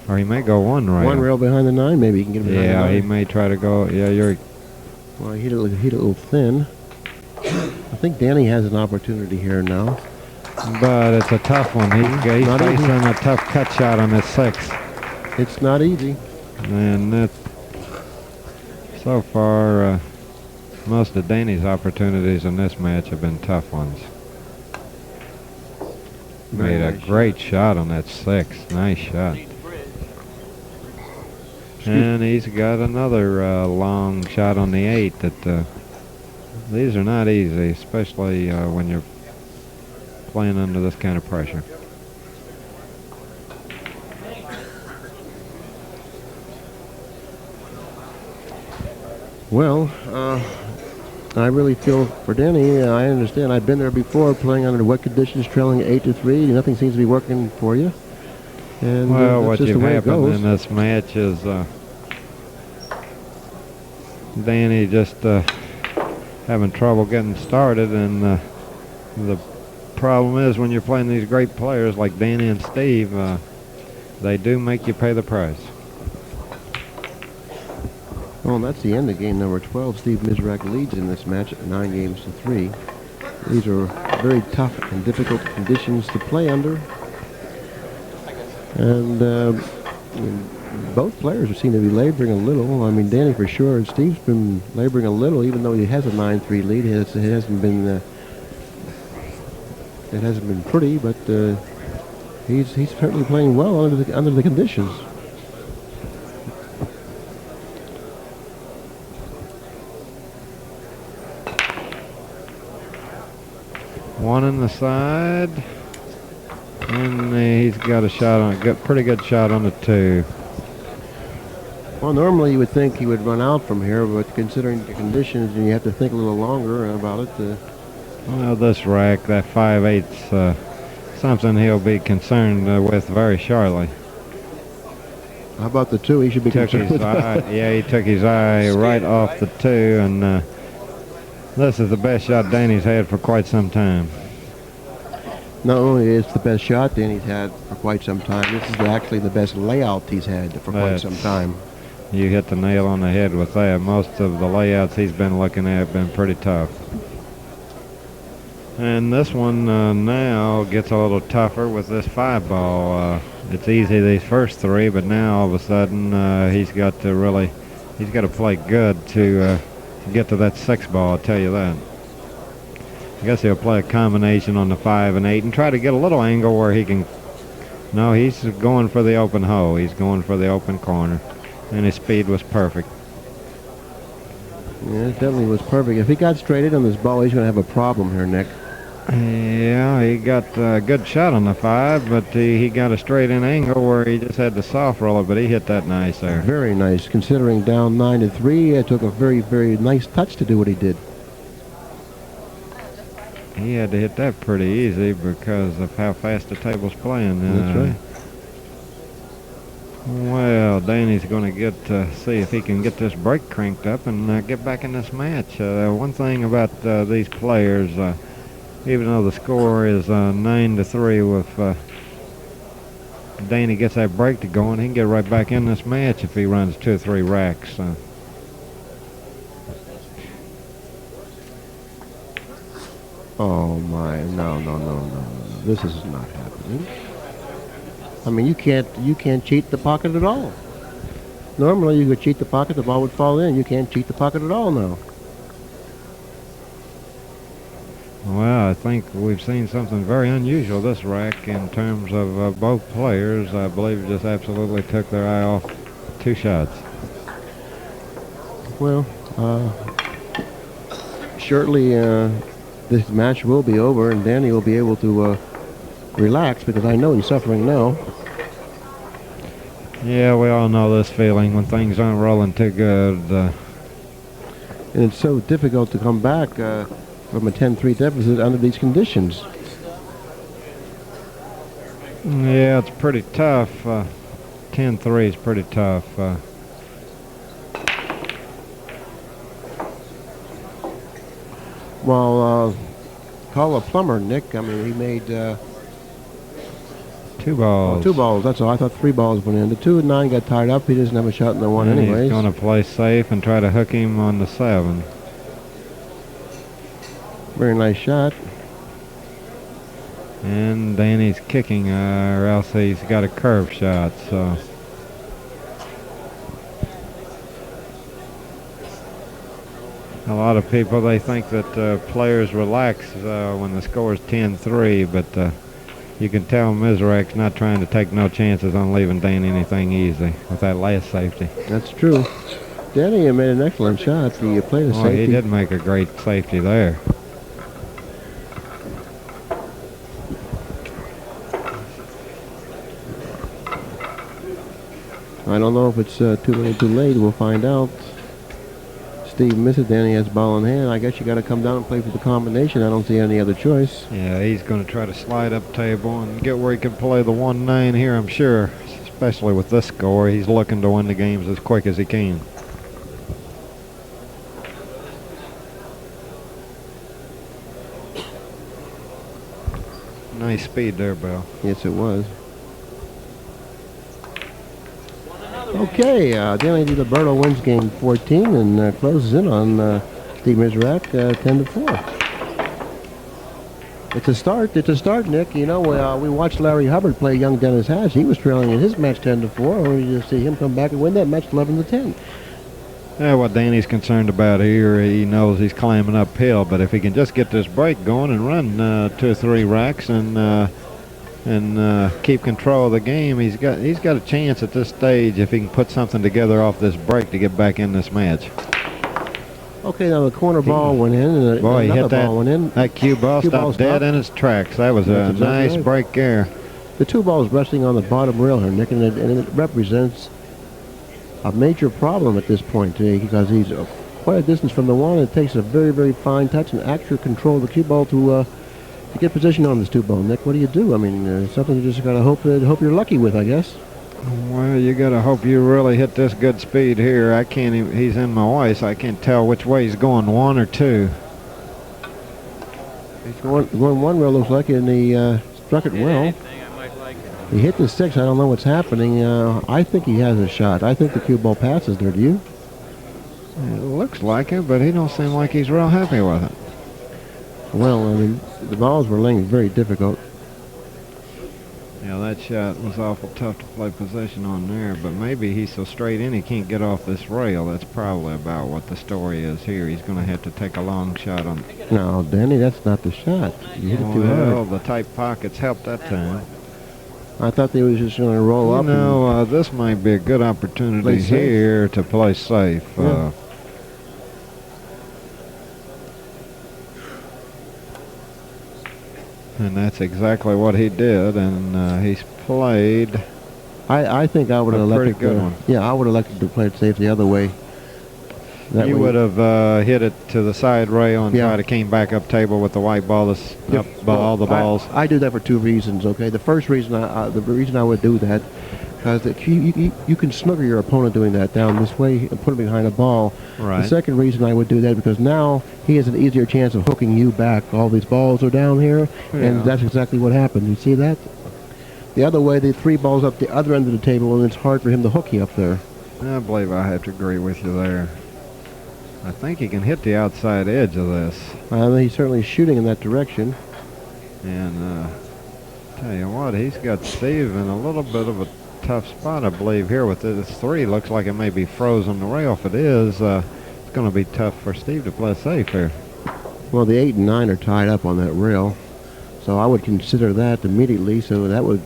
Or he may go 1 rail. 1 rail behind the 9, maybe he can get him behind the 9. Yeah, he may try to go. Yeah, you're... Well, he hit a little thin. I think Danny has an opportunity here now. But it's a tough one. He's facing a tough cut shot on this 6. It's not easy. And that, so far, most of Danny's opportunities in this match have been tough ones. Made a great shot on that 6. Nice shot. And he's got another long shot on the 8 that these are not easy, especially when you're playing under this kind of pressure. Well, I really feel for Danny. I understand. I've been there before, playing under wet conditions, trailing 8-3. Nothing seems to be working for you. And well, what you've happened in this match is Danny just having trouble getting started, and the problem is when you're playing these great players like Danny and Steve, they do make you pay the price. Well, that's the end of game number 12. Steve Mizerak leads in this match at 9-3. These are very tough and difficult conditions to play under. And both players seem to be laboring a little. I mean, Danny for sure, and Steve's been laboring a little, even though he has a 9-3 lead. It hasn't been pretty, but he's certainly playing well under the conditions. One in the side, and he's got a shot on pretty good shot on the 2. Well, normally you would think he would run out from here, but considering the conditions, you have to think a little longer about it. Well, this rack, that 5/8's something he'll be concerned with very shortly. How about the 2? He should be concerned with that. Yeah, he took his eye right off the 2, and this is the best shot Danny's had for quite some time. Not only is it the best shot Danny's had for quite some time, this is actually the best layout he's had for quite some time. You hit the nail on the head with that. Most of the layouts he's been looking at have been pretty tough. And this one now gets a little tougher with this 5-ball. It's easy these first 3, but now all of a sudden he's got to play good to get to that 6-ball, I'll tell you that. I guess he'll play a combination on the 5 and 8 and try to get a little angle where he can. No, he's going for the open hole. He's going for the open corner, and his speed was perfect. Yeah, it definitely was perfect. If he got straight in on this ball, he's going to have a problem here, Nick. Yeah, he got a good shot on the 5, but he got a straight in angle where he just had to soft roll it, but he hit that nice there. Very nice. Considering down 9-3, it took a very, very nice touch to do what he did. He had to hit that pretty easy because of how fast the table's playing. That's right. Well, Danny's going to get to see if he can get this break cranked up and get back in this match. One thing about these players, even though the score is 9-3, if Danny gets that break to going, he can get right back in this match if he runs 2 or 3 racks. Oh my, no. This is not happening. I mean, you can't cheat the pocket at all. Normally you could cheat the pocket, the ball would fall in. You can't cheat the pocket at all now. Well, I think we've seen something very unusual this rack in terms of both players. I believe just absolutely took their eye off 2 shots. Well, shortly this match will be over and Danny will be able to relax because I know he's suffering now. Yeah, we all know this feeling when things aren't rolling too good. And it's so difficult to come back from a 10-3 deficit under these conditions. Yeah, it's pretty tough. 10-3 is pretty tough. Well, call a plumber, Nick. I mean, he made 2 balls. 2 balls, that's all. I thought 3 balls went in. The 2 and 9 got tied up. He doesn't have a shot in the 1 anyways. He's going to play safe and try to hook him on the 7. Very nice shot. And Danny's kicking, or else he's got a curve shot, so. A lot of people, they think that players relax when the score is 10-3, but you can tell Mizerak's not trying to take no chances on leaving Danny anything easy with that last safety. That's true. Danny made an excellent shot. He played a safety. He did make a great safety there. I don't know if it's too little too late. We'll find out. Steve misses. Danny has the ball in hand. I guess you got to come down and play for the combination. I don't see any other choice. Yeah, he's going to try to slide up table and get where he can play the 1-9 here, I'm sure. Especially with this score, he's looking to win the games as quick as he can. Nice speed there, Bill. Yes, it was. Okay, Danny DiLIBERTO wins game 14 and closes in on Steve Mizerak 10-4. It's a start. It's a start, Nick. You know, we watched Larry Hubbard play young Dennis Hatch. He was trailing in his match 10-4. Only to see him come back and win that match 11-10. Yeah, what Danny's concerned about here, he knows he's climbing uphill, but if he can just get this break going and run 2 or 3 racks and keep control of the game, he's got a chance at this stage if he can put something together off this break to get back in this match. Okay, now the corner ball went in, and boy, he hit ball went in. That cue ball stopped dead in its tracks. That was a nice break there. The 2 balls resting on the bottom rail here, Nick, and it represents a major problem at this point because he's quite a distance from the 1. It takes a very, very fine touch and actual control of the cue ball to get position on this 2 ball. Nick, what do you do? I mean, something you just got to hope you're lucky with, I guess. Well, you got to hope you really hit this good speed here. I can't even, he's in my way, so I can't tell which way he's going, 1 or 2. He's going 1 rail, looks like, and he struck it well. He hit the 6. I don't know what's happening. I think he has a shot. I think the cue ball passes there. Do you? It looks like it, but he don't seem like he's real happy with it. Well, I mean, the balls were laying very difficult. Yeah, that shot was awful tough to play possession on there, but maybe he's so straight in he can't get off this rail. That's probably about what the story is here. He's going to have to take a long shot on. No, Danny, that's not the shot. You hit it too Well, hard. the tight pockets helped that time. I thought they was just going to roll up. No, this might be a good opportunity here to play safe. Yeah. And that's exactly what he did, and he's played. I think I would have elected. Pretty good one. Yeah, I would have elected to play it safe the other way. That You way- would have hit it to the side rail and Yeah. tried to came back up table with the white ball that's up by all the balls. I do that for two reasons. Okay, the first reason the reason I would do that, because you can snooker your opponent doing that down this way and put him behind a ball. Right. The second reason I would do that because now he has an easier chance of hooking you back. All these balls are down here, Yeah. and that's exactly what happened. You see that? The other way, the three balls up the other end of the table, and it's hard for him to hook you up there. I believe I have to agree with you there. I think he can hit the outside edge of this. He's certainly shooting in that direction. And tell you what, he's got Steve in a little bit of a tough spot, I believe, here with this three. Looks like it may be froze on the rail. If it is, it's going to be tough for Steve to play safe here. Well, the 8 and 9 are tied up on that rail, so I would consider that immediately. So that would.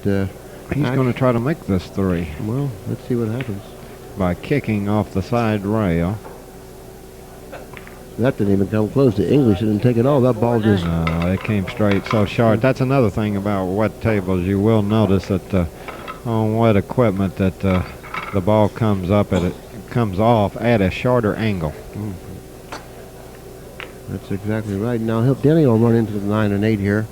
He's going to try to make this three Well, let's see what happens. by kicking off the side rail. That didn't even come close. The English didn't take it all. That ball just. No, it came straight so short. That's another thing about wet tables. You will notice that on wet equipment that the ball comes up at it comes off at a shorter angle. That's exactly right. Now Denny will run into the 9 and 8 here.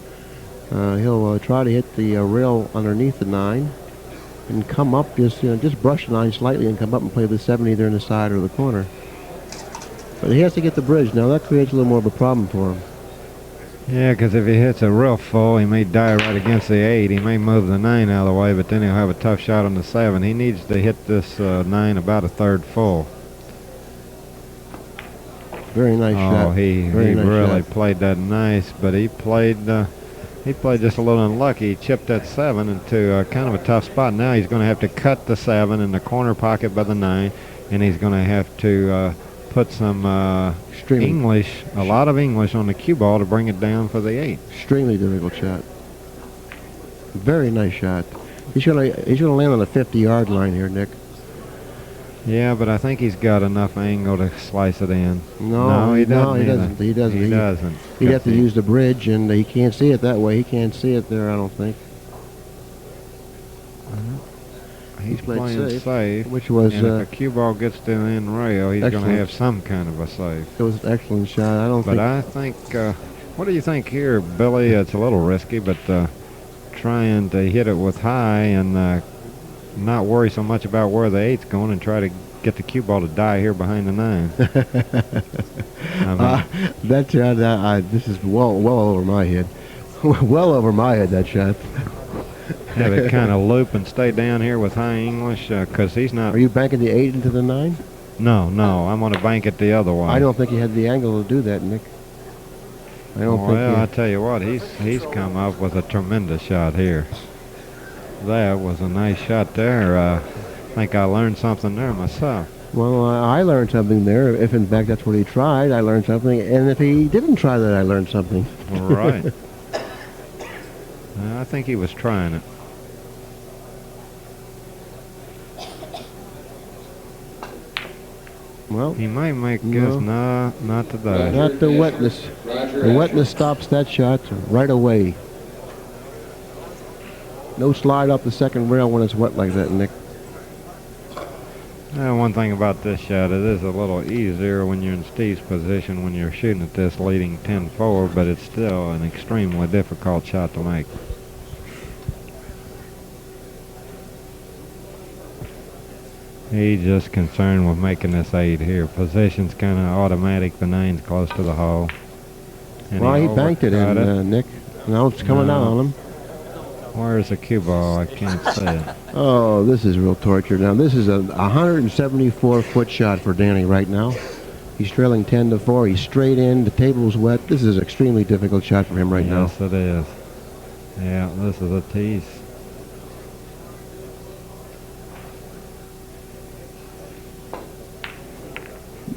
He'll try to hit the rail underneath the 9 and come up just brush the 9 slightly and come up and play the 7 either in the side or the corner. But he has to get the bridge. Now that creates a little more of a problem for him. Yeah, because if he hits a real full, he may die right against the 8. He may move the 9 out of the way, but then he'll have a tough shot on the 7. He needs to hit this 9 about a third full. Very nice shot. Oh, he Very nice really shot. played that nice, but he played just a little unlucky. He chipped that 7 into kind of a tough spot. Now he's going to have to cut the 7 in the corner pocket by the 9, and he's going to have to put some English, a lot of English on the cue ball to bring it down for the 8. Extremely difficult shot. Very nice shot. He's gonna land on the 50-yard line here, Nick. Yeah, but I think he's got enough angle to slice it in. No, he he doesn't. doesn't. He doesn't. He doesn't. He'd have to use the bridge, and he can't see it that way. He can't see it there, I don't think. He's played playing safe, which was and if a cue ball gets to the end rail, he's going to excellent. have some kind of a safe. It was an excellent shot. I don't But think. I think, what do you think here, Billy? It's a little risky, but trying to hit it with high and not worry so much about where the 8's going and try to get the cue ball to die here behind the 9. That shot, this is well over my head. Well over my head, that shot. Have it kind of loop and stay down here with high English because he's not. Are you banking the 8 into the 9? No, I'm going to bank it the other way. I don't think he had the angle to do that, Nick. I don't think. Well, I tell you what, he's come up with a tremendous shot here. That was a nice shot there. I think I learned something there myself. Well, I learned something there. If in fact that's what he tried, I learned something. And if he didn't try that, I learned something. Right. I think he was trying it. Well, He might make No. guess, not today. not the wetness. The wetness stops that shot right away. No slide off the second rail when it's wet like that, Nick. One thing about this shot, it is a little easier when you're in Steve's position when you're shooting at this leading 10-4, but it's still an extremely difficult shot to make. He's just concerned with making this 8 here. Position's kind of automatic. The 9's close to the hole. And Well, he banked it overcut in, Nick. Now it's coming out on him. Where's the cue ball? I can't see it. Oh, this is real torture. Now, this is a 174-foot shot for Danny right now. He's trailing 10-4. He's straight in. The table's wet. This is an extremely difficult shot for him right now. Yes, it is. Yeah, this is a tease.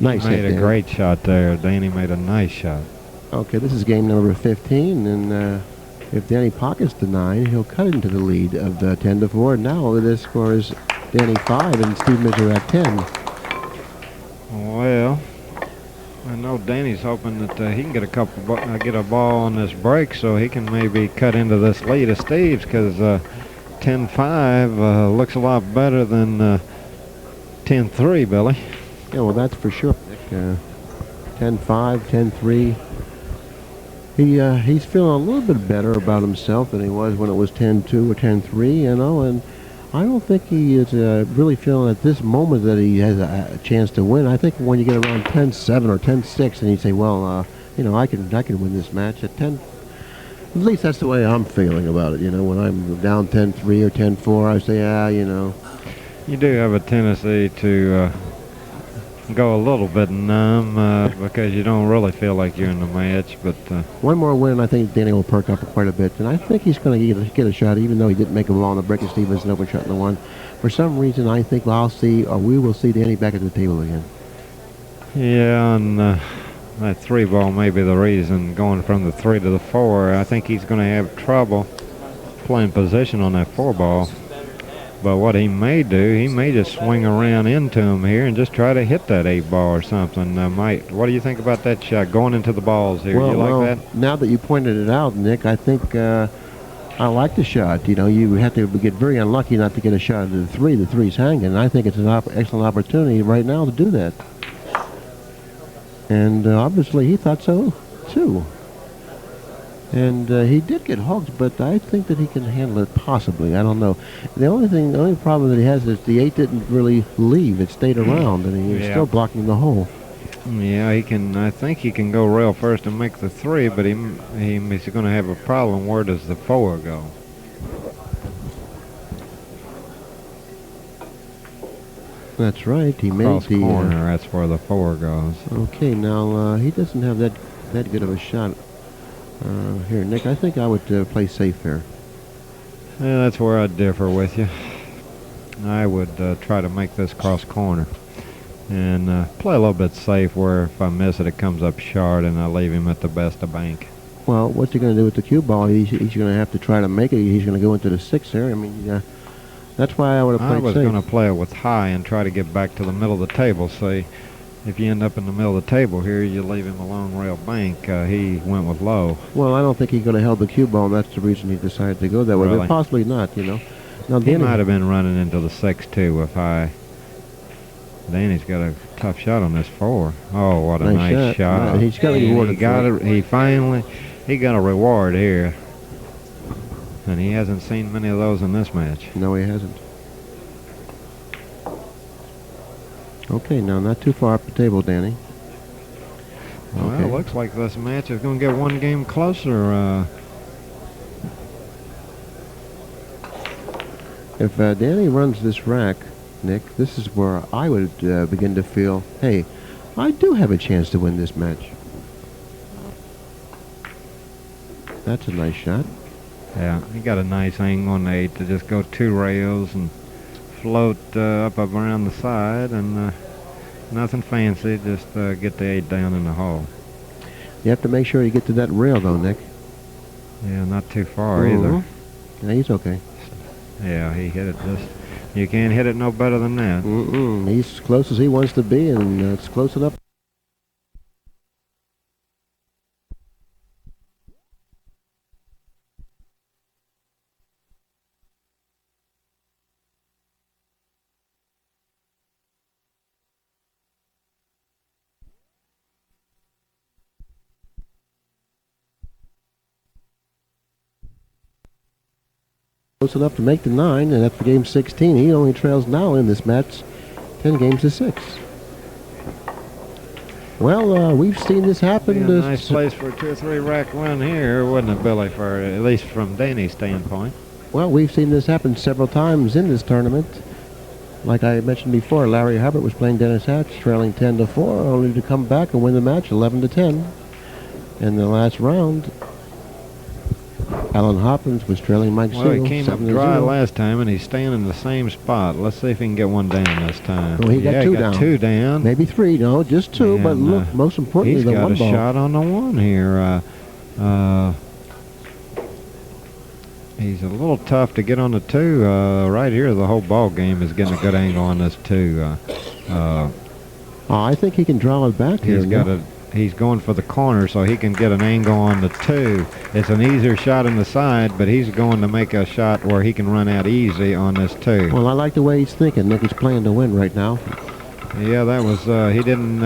Nice hit Made a there. great shot there. Danny made a nice shot. Okay, this is game number 15, and if Danny pockets the 9, he'll cut into the lead of 10-4. Now this score is Danny 5 and Steve Mizerak 10. Well, I know Danny's hoping that he can get get a ball on this break so he can maybe cut into this lead of Steve's, because 10-5 looks a lot better than 10-3, Billy. Yeah, well, that's for sure. 10-5, 10-3. He's feeling a little bit better about himself than he was when it was 10-2 or 10-3, you know, and I don't think he is really feeling at this moment that he has a chance to win. I think when you get around 10-7 or 10-6 and you say, well, you know, I can win this match at 10. At least that's the way I'm feeling about it, you know. When I'm down 10-3 or 10-4, I say, you know. You do have a tendency to go a little bit numb because you don't really feel like you're in the match. But one more win, I think Danny will perk up quite a bit, and I think he's going to get a shot, even though he didn't make a ball on the break of Stevens and open shot in the 1. For some reason, I think we will see Danny back at the table again. Yeah, and that 3 ball may be the reason, going from the 3 to the 4. I think he's going to have trouble playing position on that 4 ball. But what he may do, he may just swing around into him here and just try to hit that 8 ball or something. What do you think about that shot, going into the balls here? You like that? Now that you pointed it out, Nick, I think I like the shot. You know, you have to get very unlucky not to get a shot at the 3. The 3's hanging, and I think it's an excellent opportunity right now to do that. And obviously he thought so, too. And he did get hooked, but I think that he can handle it possibly. I don't know. The only problem that he has is the 8 didn't really leave. It stayed around, and he was still blocking the hole. Yeah, he can. I think he can go rail first and make the 3, but he's going to have a problem. Where does the 4 go? That's right. He made Cross the corner. That's where the 4 goes. Okay, now he doesn't have that good of a shot. Here, Nick, I think I would play safe here. Yeah, that's where I differ with you. I would try to make this cross corner and play a little bit safe, where if I miss it, it comes up short, and I leave him at the best of bank. Well, what's he going to do with the cue ball? He's going to have to try to make it. He's going to go into the 6 there. I mean, that's why I would have played safe. I was going to play it with high and try to get back to the middle of the table. See, if you end up in the middle of the table here, you leave him along rail bank. He went with low. Well, I don't think he could have held the cue ball, and that's the reason he decided to go that way. Really? But possibly not, you know. Now, He might have been running into the 6 too if I. Danny's got a tough shot on this 4. Oh, what a nice shot! He's got a reward. He got a reward here, and he hasn't seen many of those in this match. No, he hasn't. Okay, now not too far up the table, Danny. Well, it looks like this match is going to get one game closer. If Danny runs this rack, Nick, this is where I would begin to feel, hey, I do have a chance to win this match. That's a nice shot. Yeah, he got a nice angle on the 8 to just go 2 rails and float up around the side, and nothing fancy, just get the 8 down in the hole. You have to make sure you get to that rail, though, Nick. Yeah, not too far either. Yeah, he's okay. Yeah, he hit it just. You can't hit it no better than that. He's as close as he wants to be, and it's close enough. Close enough to make the 9, and after game 16, he only trails now in this match 10 games to 6. Well, we've seen this happen. A nice place for a 2 or 3 rack win here, wouldn't it, Billy, for at least from Danny's standpoint? Well, we've seen this happen several times in this tournament. Like I mentioned before, Larry Hubbard was playing Dennis Hatch, trailing 10-4, only to come back and win the match 11-10. In the last round, Alan Hoppins was trailing Mike Well, Siegel, he came up 7-0. dry last time, and he's staying in the same spot. Let's see if he can get one down this time. Well, he got yeah, two he got down. 2 down. Maybe 3, no, just 2. And, but look, most importantly, he's the got one a ball. shot on the 1 here. He's a little tough to get on the 2. Right here, the whole ball game is getting a good angle on this 2. I think he can draw it back here. He's going for the corner so he can get an angle on the 2. It's an easier shot in the side, but he's going to make a shot where he can run out easy on this 2. Well, I like the way he's thinking. Nick is playing to win right now. Yeah, that was, he didn't,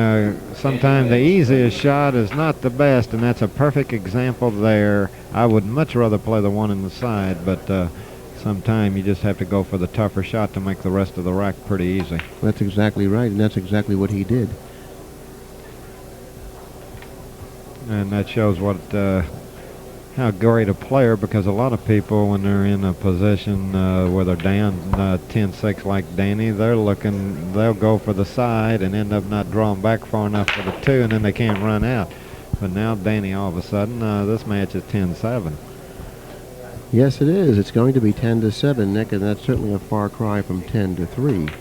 sometimes the easiest shot is not the best, and that's a perfect example there. I would much rather play the 1 in the side, but sometimes you just have to go for the tougher shot to make the rest of the rack pretty easy. That's exactly right, and that's exactly what he did. And that shows what how great a player, because a lot of people, when they're in a position where they're down 10-6 like Danny, they'll go for the side and end up not drawing back far enough for the 2, and then they can't run out. But now Danny, all of a sudden, this match is 10-7. Yes, it is. It's going to be 10-7, Nick, and that's certainly a far cry from 10-3.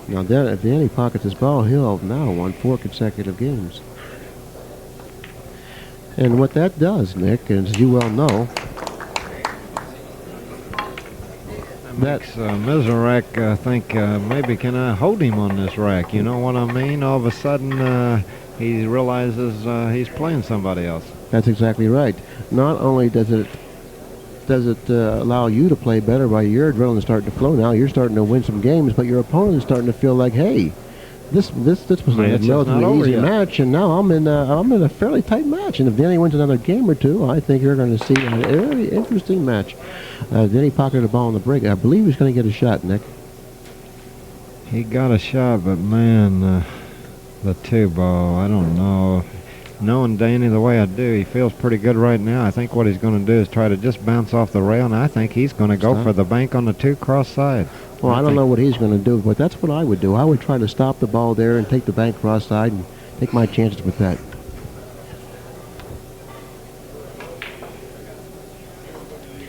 Now, if Danny pockets his ball, he'll have now won 4 consecutive games. And what that does, Nick, as you well know, that makes Mizerak think, maybe can I hold him on this rack? You know what I mean? All of a sudden, he realizes he's playing somebody else. That's exactly right. Not only does it allow you to play better by your adrenaline starting to flow now, you're starting to win some games, but your opponent is starting to feel like, hey, this was a relatively easy match, and now I'm in a fairly tight match. And if Danny wins another game or 2, I think you're going to see a very interesting match. Danny pocketed the ball in the break. I believe he's going to get a shot, Nick. He got a shot, but man, the 2 ball, I don't know. Knowing Danny the way I do, he feels pretty good right now. I think what he's going to do is try to just bounce off the rail, and I think he's going to go for the bank on the 2 cross side. Well, I don't know what he's going to do, but that's what I would do. I would try to stop the ball there and take the bank cross side and take my chances with that.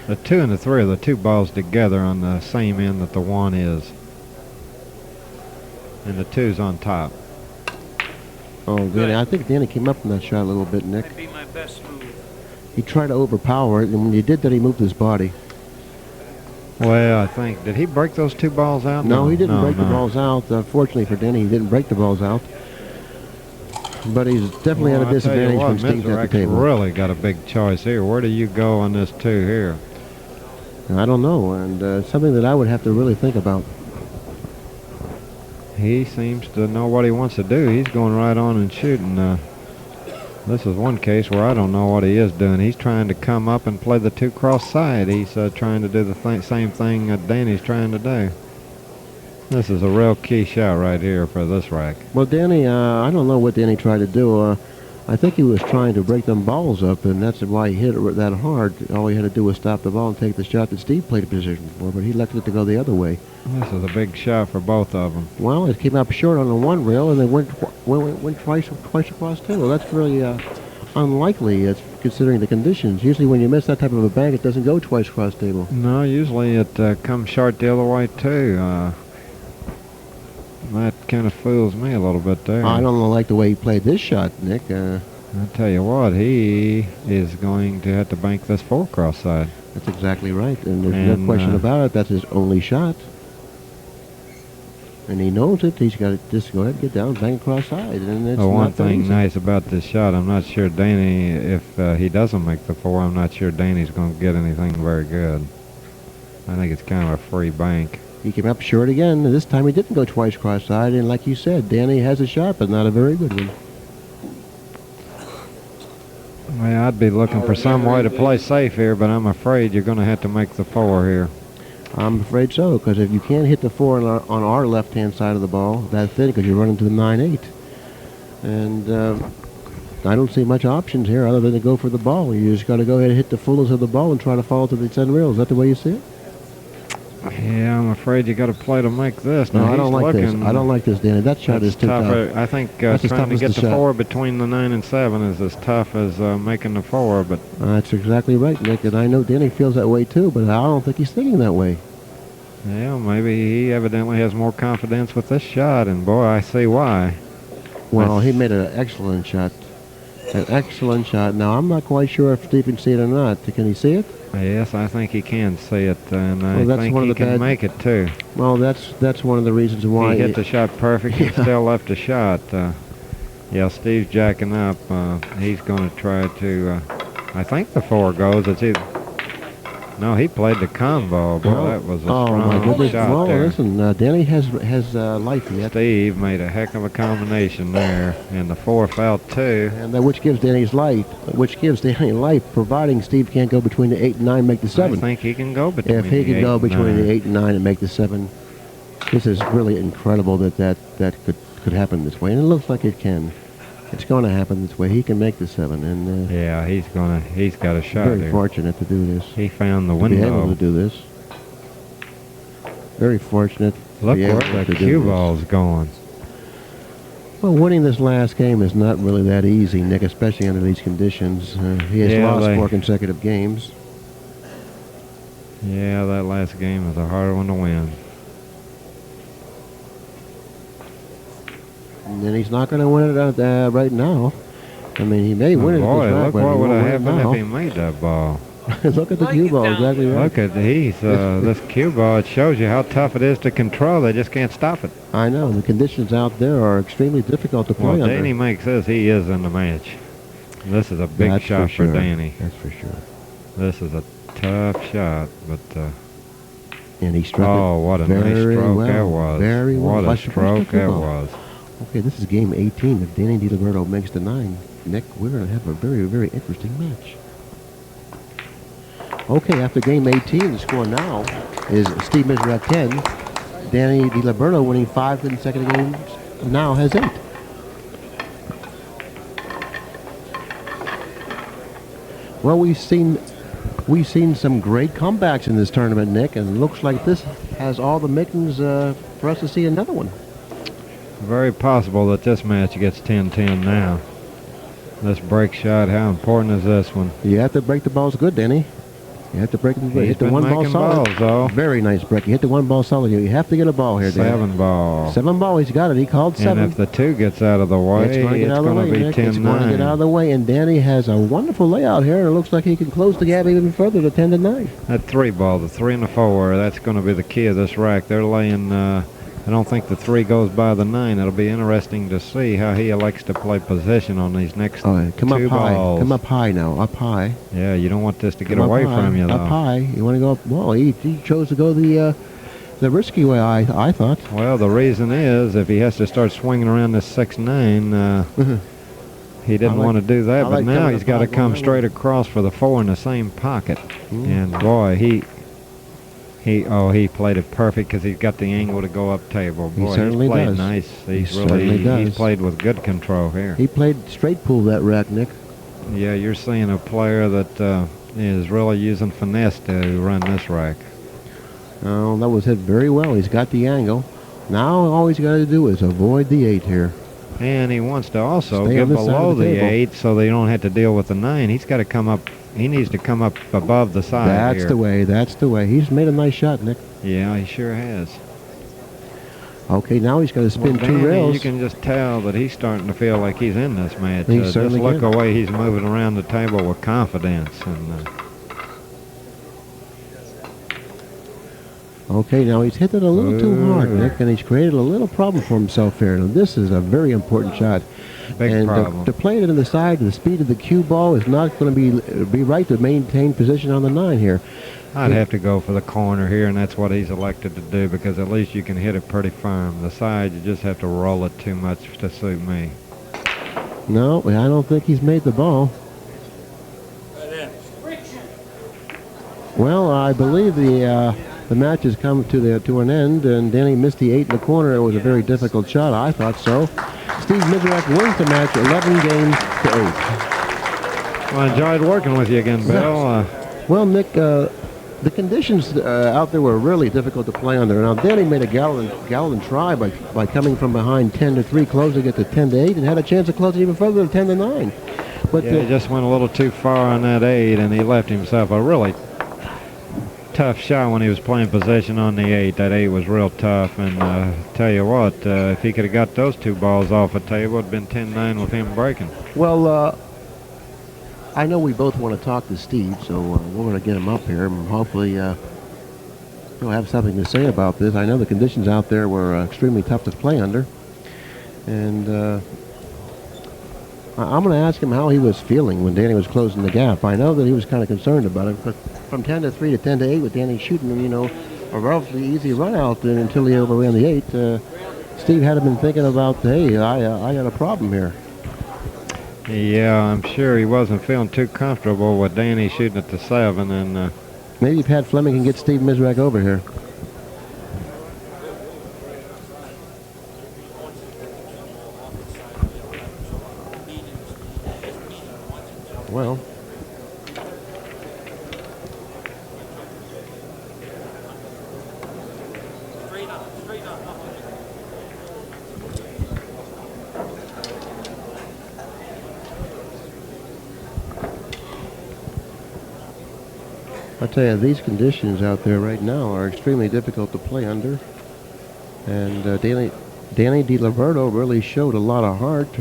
The 2 and the 3 are the 2 balls together on the same end that the 1 is. And the 2's on top. Oh, Danny, I think Danny came up from that shot a little bit, Nick. Might be my best move. He tried to overpower it, and when he did that, he moved his body. Well, I think, did he break those 2 balls out? No, he didn't break the balls out. Unfortunately for Danny, he didn't break the balls out. But he's definitely at a disadvantage from Sting's at the table. Really got a big choice here. Where do you go on this 2 here? I don't know, and something that I would have to really think about. He seems to know what he wants to do. He's going right on and shooting. This is one case where I don't know what he is doing. He's trying to come up and play the 2 cross side. He's trying to do the same thing that Danny's trying to do. This is a real key shot right here for this rack. Well, Danny, I don't know what Danny tried to do. I think he was trying to break them balls up, and that's why he hit it that hard. All he had to do was stop the ball and take the shot that Steve played a position for, but he elected it to go the other way. This is a big shot for both of them. Well, it came up short on the 1 rail, and they went twice across table. That's really unlikely, considering the conditions. Usually when you miss that type of a bank, it doesn't go twice across table. No, usually it comes short the other way, too. That kind of fools me a little bit there. I don't like the way he played this shot, Nick. I'll tell you what, he is going to have to bank this 4 cross side. That's exactly right, and there's no question about it. That's his only shot. And he knows it. He's got to just go ahead and get down, bank across side. And it's one thing nice about this shot, I'm not sure Danny, if he doesn't make the 4, I'm not sure Danny's going to get anything very good. I think it's kind of a free bank. He came up short again. This time he didn't go twice cross side, and like you said, Danny has a shot, but not a very good one. Well, I'd be looking for some way to play safe here, but I'm afraid you're going to have to make the 4 here. I'm afraid so, because if you can't hit the 4 on our left-hand side of the ball, that's it, because you're running to the 9-8. And I don't see much options here other than to go for the ball. You just got to go ahead and hit the fullest of the ball and try to fall to the 10 rails. Is that the way you see it? Yeah, I'm afraid you got to play to make this. No, Now, I don't he's like this. looking- I don't like this, Danny. That shot is That's too tough. I think That's as trying tough to as get the the shot. 4 between the 9 and 7 is as tough as making the 4. But That's exactly right, Nick. And I know Danny feels that way too, but I don't think he's thinking that way. yeah, maybe he evidently has more confidence with this shot, and boy, I see why. Well, he made an excellent shot. An excellent shot. Now, I'm not quite sure if Steve can see it or not. Can he see it? Yes, I think he can see it, and Well, I that's think one of he the can bad- make it too. Well, that's one of the reasons why. He hit the shot perfect and still left a shot. Yeah, Steve's jacking up. He's going to try to. I think the 4 goes. It's either. No, he played the combo. Boy, that was a Oh my strong goodness! shot Well, there. listen, Danny has life yet, Steve made a heck of a combination there, and the 4 fell too. and which gives Danny life, providing Steve can't go between the 8 and 9, make the 7. I think he can go between. If he the can go 8 and between 9. the 8 and 9 and make the 7, this is really incredible that could happen this way, and it looks like it can. It's going to happen this way. He can make the 7, and Yeah, he's got a shot very here. fortunate to do this. He found the To be able window. to do this. Very fortunate. to Look be where able the to do cue this. ball's going. Well, winning this last game is not really that easy, Nick, especially under these conditions. He has Yeah, lost they- 4 consecutive games. Yeah, that last game was a hard one to win. And he's not going to win it right now. I mean, he may win it. Boy, if look but what he would won't have win it happened if he now. made that ball. Look at the cue ball, exactly right. Look at this cue ball. It shows you how tough it is to control. They just can't stop it. I know. The conditions out there are extremely difficult to play Well, under. Danny makes this. He is in the match. This is a big That's shot for for sure. Danny. That's for sure. This is a tough shot, but And he struck oh, what a nice very stroke well, that was. very well. What a Watch the stroke cue that ball. was. Okay, this is game 18. If Danny DiLiberto makes the 9, Nick, we're going to have a very, very interesting match. Okay, after game 18, the score now is Steve Mizerak 10. Danny DiLiberto winning 5 consecutive games, now has 8. Well, we've seen some great comebacks in this tournament, Nick, and it looks like this has all the makings for us to see another one. Very possible that this match gets 10-10 now. This break shot, how important is this one? You have to break the balls good, Danny. You have to break the He's hit the been one ball making solid. balls, though. Very nice break. You hit the one ball solid. You have to get a ball here, Danny. 7 ball. 7 ball. He's got it. He called 7. And if the 2 gets out of the way, It's going to get out of the way, be Nick. It's going to get out of 10-9. the way. And Danny has a wonderful layout here. And it looks like he can close the gap even further to 10-9. That 3 ball, the 3 and the 4, that's going to be the key of this rack. They're laying, I don't think the 3 goes by the 9. It'll be interesting to see how he elects to play position on these next All right, come 2 up high. balls. Come up high now. Up high. Yeah, you don't want this to get Come up away high. from you, though. Up high. You want to go up. Well, he chose to go the risky way, I thought. Well, the reason is if he has to start swinging around this 6-9, he didn't like- want to do that. I But like now coming he's up got to high come going that straight way. across for the 4 in the same pocket. And boy, he played it perfect because he's got the angle to go up table. He Boy, certainly he's played does. nice. He's certainly does. he's played with good control here. He played straight pool that rack, Nick. Yeah, you're seeing a player that is really using finesse to run this rack. Oh, that was hit very well. He's got the angle. Now all he's got to do is avoid the 8 here. And he wants to also Stay get on this side below of the the table. 8 so they don't have to deal with the 9. He's got to come up. He needs to come up above the side That's here. the way. That's the way. He's made a nice shot, Nick. Yeah, he sure has. Okay, now he's got to spin Well, 2 Danny, rails. you can just tell that he's starting to feel like he's in this match. He Just certainly look can. the way he's moving around the table with confidence. And Okay, now he's hit it a little too hard, Nick, and he's created a little problem for himself here. Now, this is a very important shot. big and problem. to play it in the side, the speed of the cue ball is not going to be right to maintain position on the 9 here. I'd have to go for the corner here, and that's what he's elected to do because at least you can hit it pretty firm. The side, you just have to roll it too much to suit me. No, I don't think he's made the ball. Well, I believe the match has come to an end, and Danny missed the 8 in the corner. It was a very difficult shot. I thought so. Steve Mizerak wins the match 11 games to 8. Well, I enjoyed working with you again, Bill. Well, Nick, The conditions out there were really difficult to play under. Now, Danny made a gallant try by coming from behind 10-3, closing it to 10-8, and had a chance of closing even further to 10-9. But yeah, he just went a little too far on that 8, and he left himself a really tough shot when he was playing possession on the 8. That 8 was real tough, and tell you what, if he could have got those 2 balls off the table, it would have been 10-9 with him breaking. Well, I know we both want to talk to Steve, so we're going to get him up here, and hopefully he'll have something to say about this. I know the conditions out there were extremely tough to play under, and I'm going to ask him how he was feeling when Danny was closing the gap. I know that he was kind of concerned about it, but from 10-3 to 10-8 with Danny shooting, a relatively easy run out until he overran the 8, Steve had been thinking about, hey, I got a problem here. Yeah, I'm sure he wasn't feeling too comfortable with Danny shooting at the 7, and maybe Pat Fleming can get Steve Mizerak over here. Well, I'll tell you, these conditions out there right now are extremely difficult to play under. And Danny DiLIBERTO really showed a lot of heart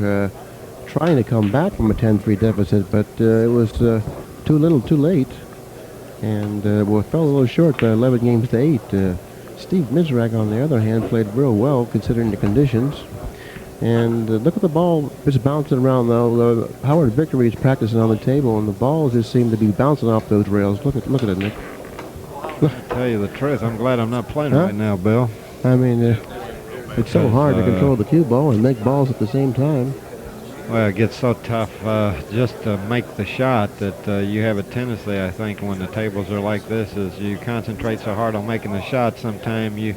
trying to come back from a 10-3 deficit, but it was too little too late. And fell a little short, 11 games to 8. Steve Mizerak, on the other hand, played real well considering the conditions. And look at the ball, it's bouncing around though. Howard Victory is practicing on the table, and the balls just seem to be bouncing off those rails. Look at it, Nick. I tell you the truth, I'm glad I'm not playing right now, Bill. I mean, it's so hard to control the cue ball and make balls at the same time. Well, it gets so tough just to make the shot that you have a tendency, I think, when the tables are like this, is you concentrate so hard on making the shot, sometimes you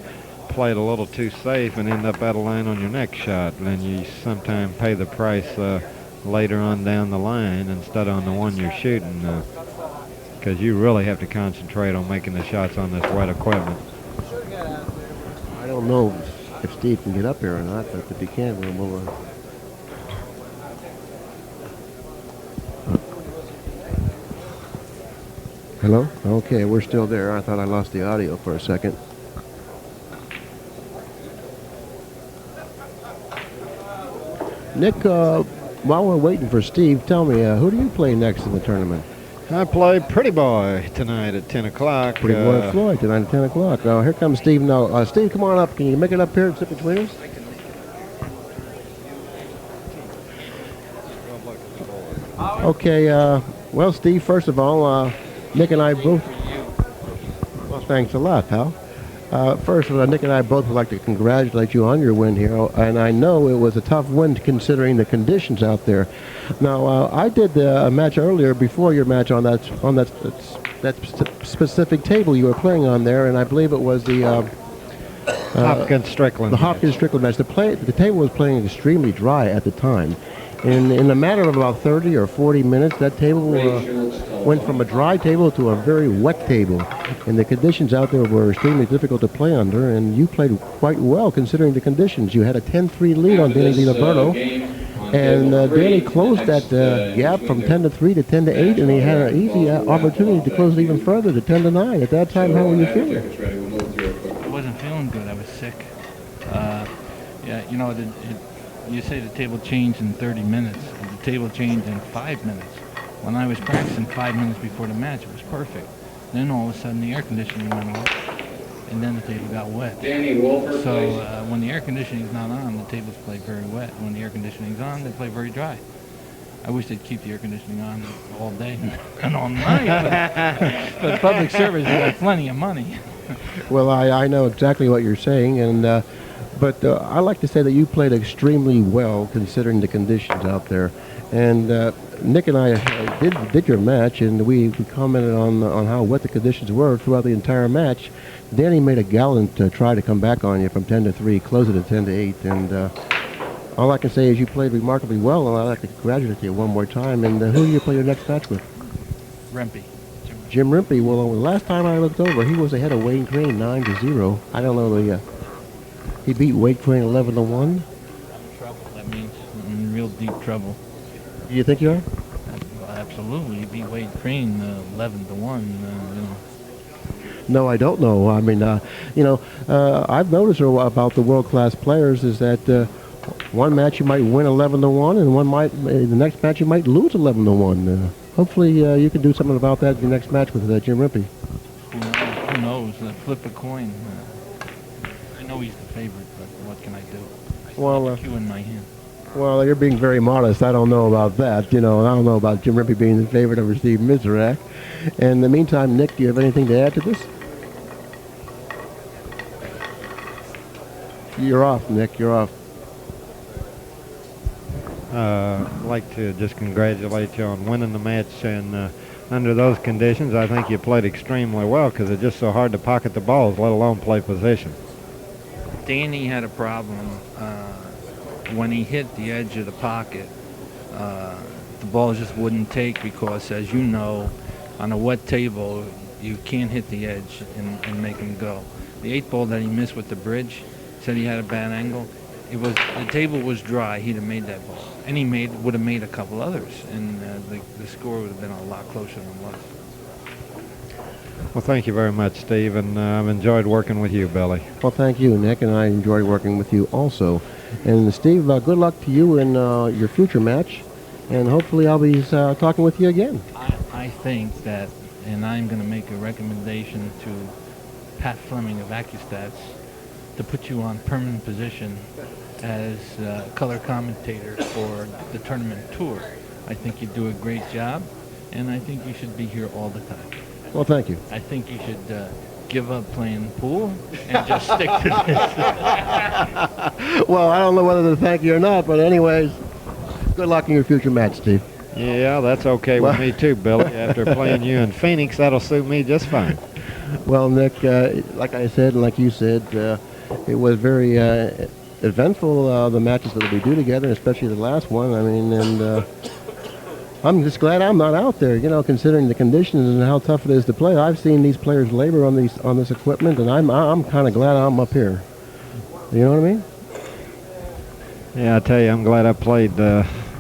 play it a little too safe and end up out of line on your next shot, and then you sometimes pay the price later on down the line instead of on the one you're shooting, because you really have to concentrate on making the shots on this wet equipment. I don't know if Steve can get up here or not, but if he can, we'll Hello? Okay, we're still there. I thought I lost the audio for a second. Nick, while we're waiting for Steve, tell me, who do you play next in the tournament? I play Pretty Boy tonight at 10 o'clock. Pretty Boy Floyd tonight at 10 o'clock. Now, here comes Steve. Now, Steve, come on up. Can you make it up here and sit between us? Okay, well, Steve, first of all, Nick and I both... Well, thanks a lot, pal. First, Nick and I both would like to congratulate you on your win here, and I know it was a tough win considering the conditions out there. Now, I did a match earlier before your match on that specific table you were playing on there, and I believe it was the Hopkins-Strickland. The Hopkins-Strickland match. The table was playing extremely dry at the time. In a matter of about 30 or 40 minutes, that table went from a dry table to a very wet table. And the conditions out there were extremely difficult to play under, and you played quite well considering the conditions. You had a 10-3 lead on Danny DiLIBERTO, and Danny closed that gap from 10-3 to 10-8, and he had an easy opportunity to close it even further to 10-9. At that time, how were you feeling? I wasn't feeling good. I was sick. Yeah, you know, you say the table changed in 30 minutes. The table changed in 5 minutes. When I was practicing 5 minutes before the match, it was perfect. Then all of a sudden the air conditioning went off, and then the table got wet. So when the air conditioning is not on, the tables play very wet. When the air conditioning is on, they play very dry. I wish they'd keep the air conditioning on all day and all night. But public service has plenty of money. Well, I know exactly what you're saying, and but I like to say that you played extremely well considering the conditions out there. And Nick and I did your match, and we commented on how wet the conditions were throughout the entire match. Danny made a gallant try to come back on you from 10-3, close it at 10-8, and all I can say is you played remarkably well, and I'd like to congratulate you one more time. And who do you play your next match with? Rempe. Jim Rimpey, well, the last time I looked over, he was ahead of Wayne Crane 9-0. I don't know, he beat Wade Crane 11-1. I'm in trouble. That means I'm in real deep trouble. Do you think you are? Absolutely. He beat Wade Crane 11-1. No, I don't know. I mean, I've noticed about the world-class players is that one match you might win 11-1, and the next match you might lose 11-1. Hopefully, you can do something about that in the next match with Jim Rimpey. Who knows? Flip a coin. I know he's the favorite, but what can I do? I still have a cue in my hand. Well, you're being very modest. I don't know about that. I don't know about Jim Rimpey being the favorite over Steve Mizerak. In the meantime, Nick, do you have anything to add to this? You're off, Nick. You're off. I'd like to just congratulate you on winning the match, and under those conditions, I think you played extremely well because it's just so hard to pocket the balls, let alone play position. Danny had a problem when he hit the edge of the pocket. The ball just wouldn't take because, as you know, on a wet table, you can't hit the edge and make him go. The 8-ball that he missed with the bridge, said he had a bad angle. The table was dry. He'd have made that ball, and he would have made a couple others, and the score would have been a lot closer than it was. Well, thank you very much, Steve, and I've enjoyed working with you, Billy. Well, thank you, Nick, and I enjoyed working with you also. And Steve, good luck to you in your future match, and hopefully I'll be talking with you again. I think that, and I'm going to make a recommendation to Pat Fleming of ACCUSTATS to put you on permanent position as color commentator for the tournament tour. I think you do a great job, and I think you should be here all the time. Well, thank you. I think you should give up playing pool and just stick to this. Well, I don't know whether to thank you or not, but anyways, good luck in your future match, Steve. Yeah, that's okay with me too, Billy. After playing you in Phoenix, that'll suit me just fine. Well, Nick, like I said and like you said, it was very eventful, the matches that we do together, especially the last one. I mean, and I'm just glad I'm not out there, considering the conditions and how tough it is to play. I've seen these players labor on this equipment, and I'm kind of glad I'm up here. You know what I mean? Yeah, I tell you, I'm glad I played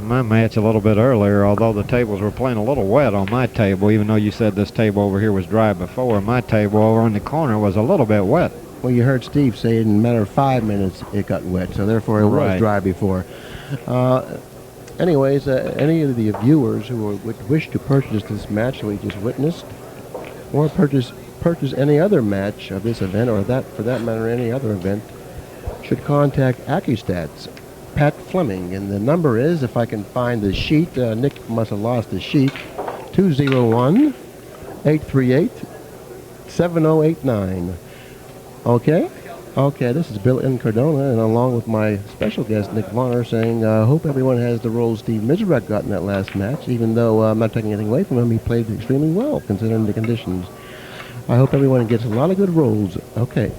my match a little bit earlier, although the tables were playing a little wet on my table, even though you said this table over here was dry before. My table over in the corner was a little bit wet. Well, you heard Steve say in a matter of 5 minutes it got wet, so therefore it was dry before. Anyways, any of the viewers who would wish to purchase this match that we just witnessed, or purchase any other match of this event, or that for that matter any other event, should contact ACCUSTATS, Pat Fleming, and the number is, if I can find the sheet, Nick must have lost the sheet, 201-838-7089. Okay? Okay, this is Bill Incardona, and along with my special guest, Nick Varner, saying, hope everyone has the role Steve Mizerak got in that last match, even though I'm not taking anything away from him. He played extremely well, considering the conditions. I hope everyone gets a lot of good rolls. Okay.